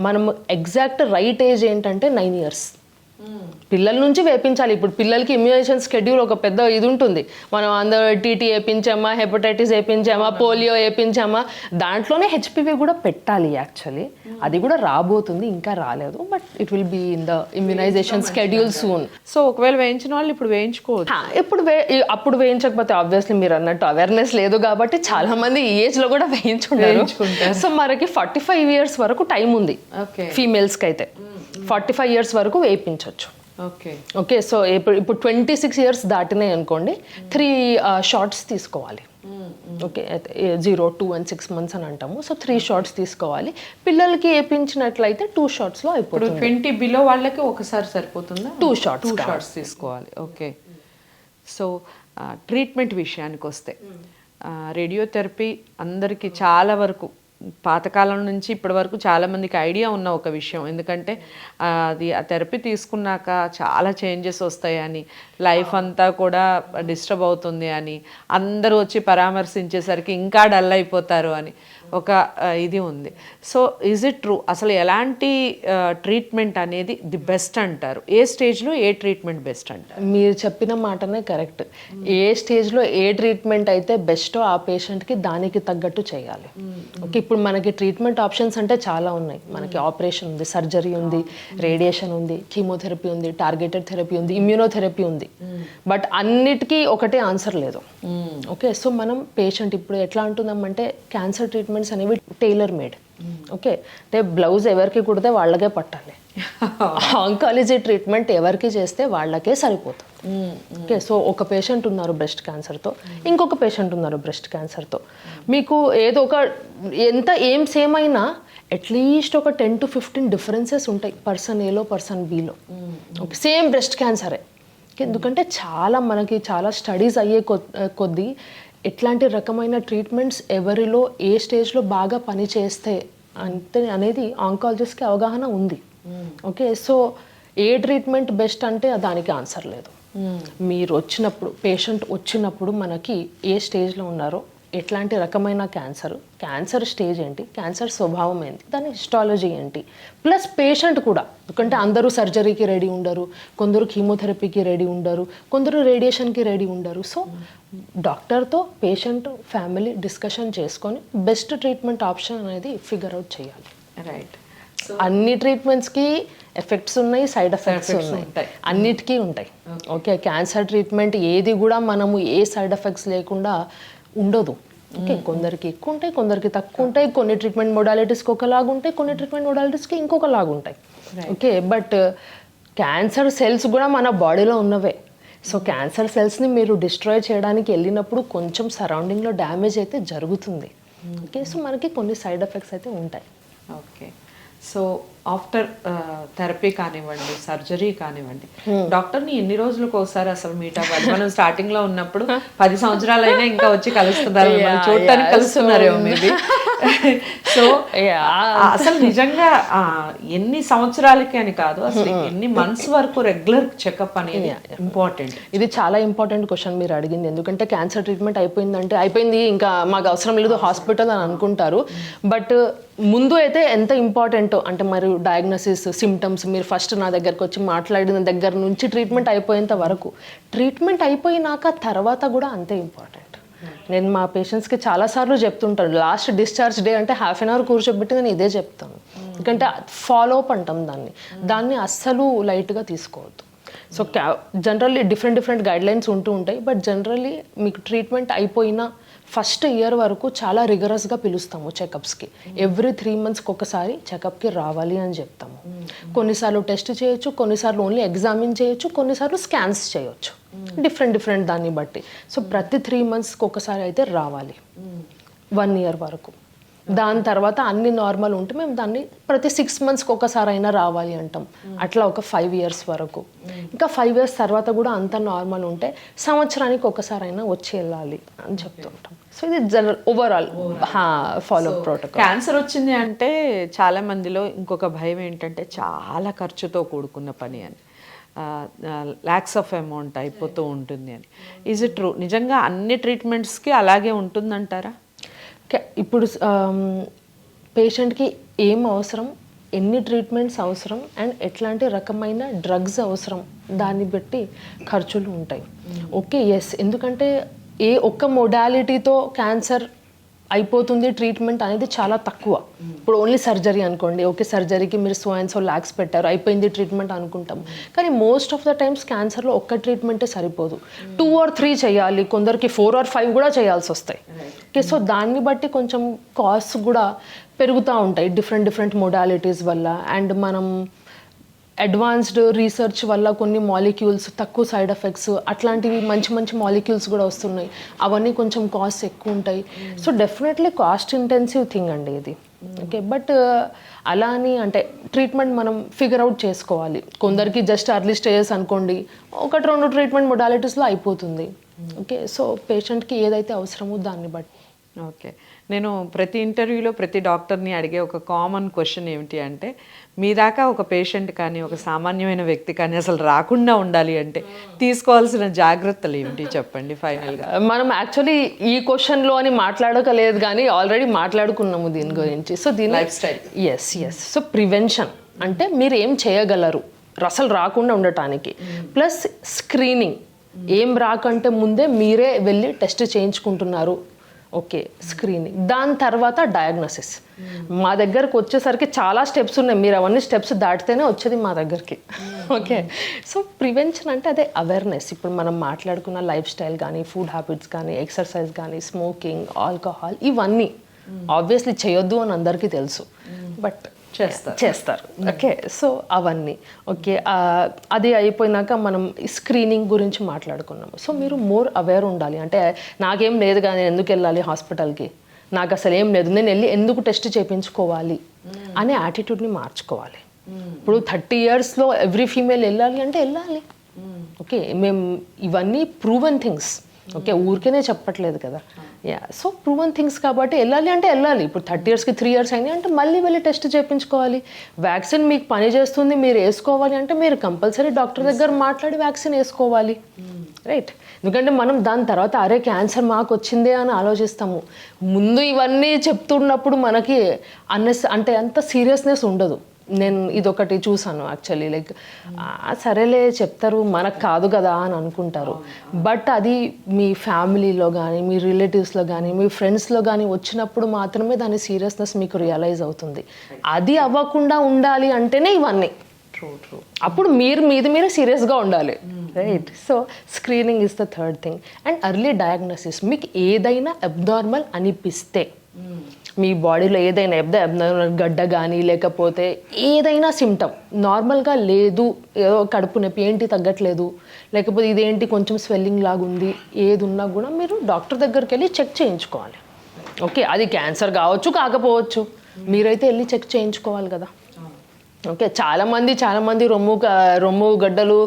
మనం ఎగ్జాక్ట్ రైట్ ఏజ్ ఏంటంటే 9 ఇయర్స్. పిల్లల నుంచి వేపించాలి. ఇప్పుడు పిల్లలకి ఇమ్యునైజేషన్ షెడ్యూల్ ఒక పెద్ద ఇది ఉంటుంది. మనం అందరూ టీటీ వేయించామా, హెపటైటిస్ వేయించామా, పోలియో వేయించామా, దాంట్లోనే హెచ్పివి కూడా పెట్టాలి యాక్చువల్లీ. అది కూడా రాబోతుంది, ఇంకా రాలేదు, but it will be in the immunization schedule soon. So ఒకవేళ వేయించిన వాళ్ళు ఇప్పుడు వేయించుకోవచ్చు. అప్పుడు వేయించకపోతే ఆబ్వియస్లీ మీరు అన్నట్టు అవేర్నెస్ లేదు కాబట్టి చాలా మంది ఈ ఏజ్ లో కూడా వేయించుకుంటారు. సో మనకి 45 years వరకు టైం ఉంది ఫీమేల్స్ కి అయితే. 45 years వరకు వేయించవచ్చు. ఓకే, సో ఇప్పుడు 26 years దాటినాయి అనుకోండి, 3 shots తీసుకోవాలి. ఓకే, 0, 2 and 6 months అని అంటాము. సో 3 shots తీసుకోవాలి. పిల్లలకి వేయించినట్లయితే 2 shots లో అయిపోతుంది. 20 బిలో వాళ్ళకి ఒకసారి సరిపోతుందా? 2 shots తీసుకోవాలి. ఓకే, సో ట్రీట్మెంట్ విషయానికి వస్తే రేడియోథెరపీ అందరికీ చాలా వరకు పాతకాలం నుంచి ఇప్పటి వరకు చాలామందికి ఐడియా ఉన్న ఒక విషయం. ఎందుకంటే అది ఆ థెరపీ తీసుకున్నాక చాలా చేంజెస్ వస్తాయని, లైఫ్ అంతా కూడా డిస్టర్బ్ అవుతుంది అని, అందరూ వచ్చి పరామర్శించేసరికి ఇంకా డల్ అయిపోతారు అని ఒక ఇది ఉంది. So is it true? అసలు ఎలాంటి ట్రీట్మెంట్ అనేది ది బెస్ట్ అంటారు? ఏ స్టేజ్లో ఏ ట్రీట్మెంట్ బెస్ట్ అంటారు? మీరు చెప్పిన మాటనే కరెక్ట్. ఏ స్టేజ్లో ఏ ట్రీట్మెంట్ అయితే బెస్టో ఆ పేషెంట్కి దానికి తగ్గట్టు చేయాలి. ఓకే, ఇప్పుడు మనకి ట్రీట్మెంట్ ఆప్షన్స్ అంటే చాలా ఉన్నాయి. మనకి ఆపరేషన్ ఉంది, సర్జరీ ఉంది, రేడియేషన్ ఉంది, కీమోథెరపీ ఉంది, టార్గెటెడ్ థెరపీ ఉంది, ఇమ్యూనోథెరపీ ఉంది. బట్ అన్నిటికీ ఒకటే ఆన్సర్ లేదు. ఓకే, సో మనం పేషెంట్ ఇప్పుడు ఎట్లా అంటున్నామంటే క్యాన్సర్ ట్రీట్మెంట్స్ అనేవి టైలర్ మేడ్. ఓకే, అంటే బ్లౌజ్ ఎవరికి కుడితే వాళ్ళకే పట్టాలి. ఆంకాలజీ ట్రీట్మెంట్ ఎవరికి చేస్తే వాళ్ళకే సరిపోతుంది. ఓకే, సో ఒక పేషెంట్ ఉన్నారు బ్రెస్ట్ క్యాన్సర్తో, ఇంకొక పేషెంట్ ఉన్నారు బ్రెస్ట్ క్యాన్సర్తో. మీకు ఏదో ఒక ఏం సేమ్ అయినా అట్లీస్ట్ ఒక 10 to 15 డిఫరెన్సెస్ ఉంటాయి పర్సన్ ఏలో పర్సన్ బీలో. ఓకే, సేమ్ బ్రెస్ట్ క్యాన్సరే. ఎందుకంటే మనకి చాలా స్టడీస్ అయ్యే కొద్దీ ఎట్లాంటి రకమైన ట్రీట్మెంట్స్ ఎవరిలో ఏ స్టేజ్లో బాగా పనిచేస్తే అంతే అనేది ఆంకాలజిస్ట్కి అవగాహన ఉంది. ఓకే, సో ఏ ట్రీట్మెంట్ బెస్ట్ అంటే దానికి ఆన్సర్ లేదు. మీరు పేషెంట్ వచ్చినప్పుడు మనకి ఏ స్టేజ్లో ఉన్నారో, ఎట్లాంటి రకమైన క్యాన్సర్ స్టేజ్ ఏంటి, క్యాన్సర్ స్వభావం ఏంటి, దాని హిస్టాలజీ ఏంటి, ప్లస్ పేషెంట్ కూడా. ఎందుకంటే అందరూ సర్జరీకి రెడీ ఉండరు, కొందరు కీమోథెరపీకి రెడీ ఉండరు, కొందరు రేడియేషన్కి రెడీ ఉండరు. సో డాక్టర్తో పేషెంట్ ఫ్యామిలీ డిస్కషన్ చేసుకొని బెస్ట్ ట్రీట్మెంట్ ఆప్షన్ అనేది ఫిగర్ అవుట్ చేయాలి. రైట్. అన్ని ట్రీట్మెంట్స్కి ఎఫెక్ట్స్ ఉన్నాయి, సైడ్ ఎఫెక్ట్స్ ఉన్నాయి, అన్నిటికీ ఉంటాయి. ఓకే, క్యాన్సర్ ట్రీట్మెంట్ ఏది కూడా మనము ఏ సైడ్ ఎఫెక్ట్స్ లేకుండా ఉండదు. ఓకే, కొందరికి ఎక్కువ ఉంటాయి, కొందరికి తక్కువ ఉంటాయి. కొన్ని ట్రీట్మెంట్ మొడాలిటీస్కి ఒకలాగా ఉంటాయి, కొన్ని ట్రీట్మెంట్ మొడాలిటీస్కి ఇంకొకలాగా ఉంటాయి. ఓకే, బట్ క్యాన్సర్ సెల్స్ కూడా మన బాడీలో ఉన్నవే. సో క్యాన్సర్ సెల్స్ని మీరు డిస్ట్రాయ్ చేయడానికి వెళ్ళినప్పుడు కొంచెం సరౌండింగ్లో డ్యామేజ్ అయితే జరుగుతుంది. ఓకే, సో మనకి కొన్ని సైడ్ ఎఫెక్ట్స్ అయితే ఉంటాయి. ఓకే, సో ఆఫ్టర్ థెరపీ కానివ్వండి, సర్జరీ కానివ్వండి, డాక్టర్ని ఎన్ని రోజులకు ఒకసారి అసలు మీట్ అవ్వాలి? మనం స్టార్టింగ్ లో ఉన్నప్పుడు 10 సంవత్సరాలైనా ఇంకా వచ్చి కలుస్తున్నారు, చూడటానికి కలుస్తున్నారేమో మేబీ. సో అసలు నిజంగా ఎన్ని సంవత్సరాలకి అని కాదు, అసలు ఎన్ని మంత్స్ వరకు రెగ్యులర్ చెకప్ అనేది ఇంపార్టెంట్? ఇది చాలా ఇంపార్టెంట్ క్వశ్చన్ మీరు అడిగింది. ఎందుకంటే క్యాన్సర్ ట్రీట్మెంట్ అయిపోయింది, ఇంకా మాకు అవసరం లేదు హాస్పిటల్ అని అనుకుంటారు. బట్ ముందు అయితే ఎంత ఇంపార్టెంట్ అంటే మరి డయాగ్నోసిస్, సిమ్టమ్స్, మీరు ఫస్ట్ నా దగ్గరకు వచ్చి మాట్లాడిన దగ్గర నుంచి ట్రీట్మెంట్ అయిపోయేంత వరకు, ట్రీట్మెంట్ అయిపోయినాక తర్వాత కూడా అంతే ఇంపార్టెంట్. నేను మా పేషెంట్స్కి చాలాసార్లు చెప్తుంటాను, లాస్ట్ డిశ్చార్జ్ డే అంటే ½ an hour కూర్చోబెట్టి నేను ఇదే చెప్తాను. ఎందుకంటే ఫాలో అప్ అంటాం దాన్ని అస్సలు లైట్గా తీసుకోవద్దు. సో జనరల్లీ డిఫరెంట్ గైడ్లైన్స్ ఉంటూ ఉంటాయి. బట్ జనరల్లీ మీకు ట్రీట్మెంట్ అయిపోయినా ఫస్ట్ ఇయర్ వరకు చాలా రిగరస్గా పిలుస్తాము చెకప్స్కి. ఎవ్రీ 3 monthsకి ఒకసారి చెకప్కి రావాలి అని చెప్తాము. కొన్నిసార్లు టెస్ట్ చేయొచ్చు, కొన్నిసార్లు ఓన్లీ ఎగ్జామిన్ చేయొచ్చు, కొన్నిసార్లు స్కాన్స్ చేయొచ్చు, డిఫరెంట్ దాన్ని బట్టి. సో ప్రతి 3 monthsకి ఒకసారి అయితే రావాలి 1 year వరకు. దాని తర్వాత అన్ని నార్మల్ ఉంటే మేము దాన్ని ప్రతి 6 monthsకి ఒకసారి అయినా రావాలి అంటాం. అట్లా ఒక 5 years వరకు. ఇంకా 5 years తర్వాత కూడా అంత నార్మల్ ఉంటే సంవత్సరానికి ఒకసారి అయినా వచ్చి వెళ్ళాలి అని చెప్తుంటాం. సో ఇది general overall follow protocol. Cancer వచ్చింది అంటే చాలా మందిలో ఇంకొక భయం ఏంటంటే చాలా ఖర్చుతో కూడుకున్న పని అని, ల్యాక్స్ ఆఫ్ అమౌంట్ అయిపోతూ ఉంటుంది అని. Is it true? నిజంగా అన్ని ట్రీట్మెంట్స్కి అలాగే ఉంటుందంటారా? ఇప్పుడు పేషెంట్కి ఏం అవసరం, ఎన్ని ట్రీట్మెంట్స్ అవసరం అండ్ ఎట్లాంటి రకమైన డ్రగ్స్ అవసరం దాన్ని బట్టి ఖర్చులు ఉంటాయి. ఓకే, ఎస్, ఎందుకంటే ఏ ఒక్క మొడాలిటీతో క్యాన్సర్ అయిపోతుంది ట్రీట్మెంట్ అనేది చాలా తక్కువ. ఇప్పుడు ఓన్లీ సర్జరీ అనుకోండి, ఓకే సర్జరీకి మీరు సో ల్యాక్స్ పెట్టారు అయిపోయింది ట్రీట్మెంట్ అనుకుంటాం. కానీ మోస్ట్ ఆఫ్ ద టైమ్స్ క్యాన్సర్లో ఒక్క ట్రీట్మెంటే సరిపోదు, 2 or 3 చేయాలి, కొందరికి 4 or 5 కూడా చేయాల్సి వస్తాయి. ఓకే, సో దాన్ని బట్టి కొంచెం కాస్ట్ కూడా పెరుగుతూ ఉంటాయి డిఫరెంట్ మొడాలిటీస్ వల్ల. అండ్ మనం అడ్వాన్స్డ్ రీసెర్చ్ వల్ల కొన్ని మాలిక్యూల్స్ తక్కువ సైడ్ ఎఫెక్ట్స్ అట్లాంటివి మంచి మాలిక్యూల్స్ కూడా వస్తున్నాయి, అవన్నీ కొంచెం కాస్ట్ ఎక్కువ ఉంటాయి. So definitely cost intensive thing అండి ఇది. ఓకే, బట్ అలా అని అంటే ట్రీట్మెంట్ మనం ఫిగర్ అవుట్ చేసుకోవాలి. కొందరికి జస్ట్ అర్లీ స్టేజెస్ అనుకోండి 1-2 ట్రీట్మెంట్ మొడాలిటీస్లో అయిపోతుంది. ఓకే, సో పేషెంట్కి ఏదైతే అవసరమో దాన్ని బట్టి. ఓకే, నేను ప్రతి ఇంటర్వ్యూలో ప్రతి డాక్టర్ని అడిగే ఒక కామన్ క్వశ్చన్ ఏమిటి అంటే, మీ దాకా ఒక పేషెంట్ కానీ ఒక సామాన్యమైన వ్యక్తి కానీ అసలు రాకుండా ఉండాలి అంటే తీసుకోవాల్సిన జాగ్రత్తలు ఏమిటి చెప్పండి ఫైనల్గా. మనం యాక్చువల్లీ ఈ క్వశ్చన్లో అని మాట్లాడకలేదు కానీ ఆల్రెడీ మాట్లాడుకున్నాము దీని గురించి. సో దీని lifestyle. Yes. So prevention అంటే మీరు ఏం చేయగలరు అసలు రాకుండా ఉండటానికి, ప్లస్ స్క్రీనింగ్, ఏం రాకంటే ముందే మీరే వెళ్ళి టెస్ట్ చేయించుకుంటున్నారు. ఓకే, స్క్రీనింగ్, దాని తర్వాత డయాగ్నోసిస్. మా దగ్గరకు వచ్చేసరికి చాలా స్టెప్స్ ఉన్నాయి, మీరు అవన్నీ స్టెప్స్ దాటితేనే వచ్చేది మా దగ్గరికి. ఓకే, సో ప్రివెన్షన్ అంటే అదే అవేర్నెస్. ఇప్పుడు మనం మాట్లాడుకున్న లైఫ్ స్టైల్ కానీ, ఫుడ్ హ్యాబిట్స్ కానీ, ఎక్సర్సైజ్ కానీ, స్మోకింగ్, ఆల్కహాల్, ఇవన్నీ ఆబ్వియస్లీ చేయొద్దు అని అందరికీ తెలుసు, బట్ చేస్తారు. ఓకే, సో అవన్నీ ఓకే. అది అయిపోయినాక మనం స్క్రీనింగ్ గురించి మాట్లాడుకున్నాము. సో మీరు మోర్ అవేర్ ఉండాలి. అంటే నాకేం లేదు కానీ నేను ఎందుకు వెళ్ళాలి హాస్పిటల్కి, నాకు అసలు ఏం లేదు, నేను వెళ్ళి ఎందుకు టెస్ట్ చేయించుకోవాలి అనే యాటిట్యూడ్ని మార్చుకోవాలి. ఇప్పుడు 30 yearsలో ఎవ్రీ ఫీమేల్ వెళ్ళాలి అంటే వెళ్ళాలి. ఓకే, మేము ఇవన్నీ ప్రూవెన్ థింగ్స్. ఓకే, ఊరికేనే చెప్పట్లేదు కదా. సో ప్రూవెన్ థింగ్స్ కాబట్టి వెళ్ళాలి అంటే వెళ్ళాలి. ఇప్పుడు 30 yearsకి 3 years అయింది అంటే మళ్ళీ వెళ్ళి టెస్ట్ చేయించుకోవాలి. వ్యాక్సిన్ మీకు పని చేస్తుంది, మీరు వేసుకోవాలి అంటే మీరు కంపల్సరీ డాక్టర్ దగ్గర మాట్లాడి వ్యాక్సిన్ వేసుకోవాలి, రైట్? ఎందుకంటే మనం దాని తర్వాత అరే క్యాన్సర్ మాకు వచ్చిందే అని ఆలోచిస్తాము. ముందు ఇవన్నీ చెప్తున్నప్పుడు మనకి అంటే అంత సీరియస్నెస్ ఉండదు. నేను ఇదొకటి చూసాను యాక్చువల్లీ, లైక్ సరేలే చెప్తారు మనకు కాదు కదా అని అనుకుంటారు. బట్ అది మీ ఫ్యామిలీలో కానీ, మీ రిలేటివ్స్లో కానీ, మీ ఫ్రెండ్స్లో కానీ వచ్చినప్పుడు మాత్రమే దాని సీరియస్నెస్ మీకు రియలైజ్ అవుతుంది. అది అవ్వకుండా ఉండాలి అంటేనే ఇవన్నీ. ట్రూ. అప్పుడు మీరే సీరియస్గా ఉండాలి, right? So screening is the third thing. And early diagnosis. మీకు ఏదైనా అబ్నార్మల్ అనిపిస్తే, మీ బాడీలో ఏదైనా అబ్నార్మల్ గడ్డ కానీ లేకపోతే ఏదైనా సిమ్టమ్ నార్మల్గా లేదు, ఏదో కడుపు నొప్పి ఏంటి తగ్గట్లేదు, లేకపోతే ఇదేంటి కొంచెం స్వెల్లింగ్ లాగా ఉంది, ఏది ఉన్నా కూడా మీరు డాక్టర్ దగ్గరికి వెళ్ళి చెక్ చేయించుకోవాలి. ఓకే, అది క్యాన్సర్ కావచ్చు కాకపోవచ్చు, మీరైతే వెళ్ళి చెక్ చేయించుకోవాలి కదా. ఓకే, చాలామంది రొమ్ము గడ్డలు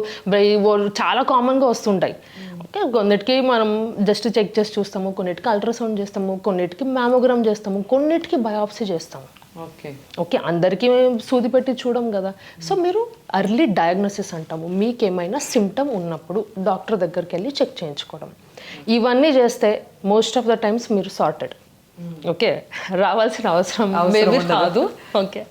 చాలా కామన్గా వస్తుంటాయి. ఓకే, కొన్నిటికి మనం జస్ట్ చెక్ చేసి చూస్తాము, కొన్నిటికి అల్ట్రాసౌండ్ చేస్తాము, కొన్నిటికి మ్యామోగ్రామ్ చేస్తాము, కొన్నిటికి బయాప్సీ చేస్తాము. ఓకే, అందరికీ సూది పెట్టి చూడం కదా. సో మీరు ఎర్లీ డయాగ్నోసిస్ అంటాము. మీకు ఏమైనా సిమ్టమ్ ఉన్నప్పుడు డాక్టర్ దగ్గరికి వెళ్ళి చెక్ చేయించుకోవడం, ఇవన్నీ చేస్తే మోస్ట్ ఆఫ్ ద టైమ్స్ మీరు సార్టెడ్. ఓకే, రావాల్సిన అవసరం మేబీ కాదు. Okay,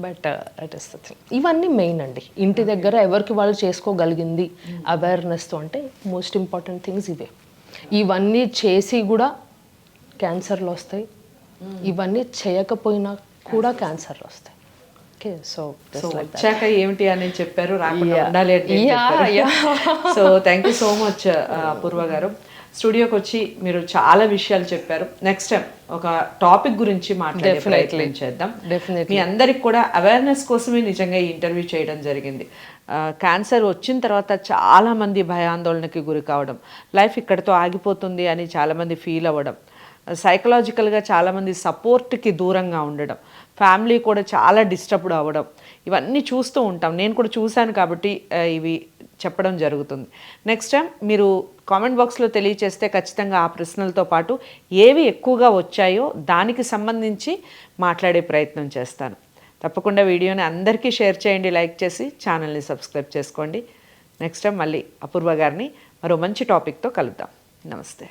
but it is the thing. ఇవన్నీ మెయిన్ అండి. ఇంటి దగ్గర ఎవరికి వాళ్ళు చేసుకోగలిగింది అవేర్నెస్తో అంటే మోస్ట్ ఇంపార్టెంట్ థింగ్స్ ఇవే. ఇవన్నీ చేసి కూడా క్యాన్సర్లు వస్తాయి, ఇవన్నీ చేయకపోయినా కూడా క్యాన్సర్లు వస్తాయి. ఓకే, సో వచ్చాక ఏమిటి అని చెప్పారు, రాకుండా ఉండాలి అంటే. So thank you so much Apoorva గారు. స్టూడియోకి వచ్చి మీరు చాలా విషయాలు చెప్పారు. నెక్స్ట్ టైం ఒక టాపిక్ గురించి మాట్లాడే ప్రయత్నం చేద్దాం. మీ అందరికి కూడా అవేర్నెస్ కోసమే నిజంగా ఈ ఇంటర్వ్యూ చేయడం జరిగింది. క్యాన్సర్ వచ్చిన తర్వాత చాలామంది భయాందోళనకి గురి కావడం, లైఫ్ ఇక్కడితో ఆగిపోతుంది అని చాలామంది ఫీల్ అవ్వడం, సైకలాజికల్గా చాలామంది సపోర్ట్కి దూరంగా ఉండడం, ఫ్యామిలీ కూడా చాలా డిస్టర్బ్డ్ అవ్వడం, ఇవన్నీ చూస్తూ ఉంటాం. నేను కూడా చూశాను కాబట్టి ఇవి చెప్పడం జరుగుతుంది. నెక్స్ట్ టైం మీరు కామెంట్ బాక్స్లో తెలియచేస్తే ఖచ్చితంగా ఆ ప్రశ్నలతో పాటు ఏవి ఎక్కువగా వచ్చాయో దానికి సంబంధించి మాట్లాడే ప్రయత్నం చేస్తాను. తప్పకుండా వీడియోని అందరికీ షేర్ చేయండి, లైక్ చేసి ఛానల్ని సబ్స్క్రైబ్ చేసుకోండి. నెక్స్ట్ టైం మళ్ళీ అపూర్వ గారిని మరో మంచి టాపిక్తో కలుద్దాం. నమస్తే.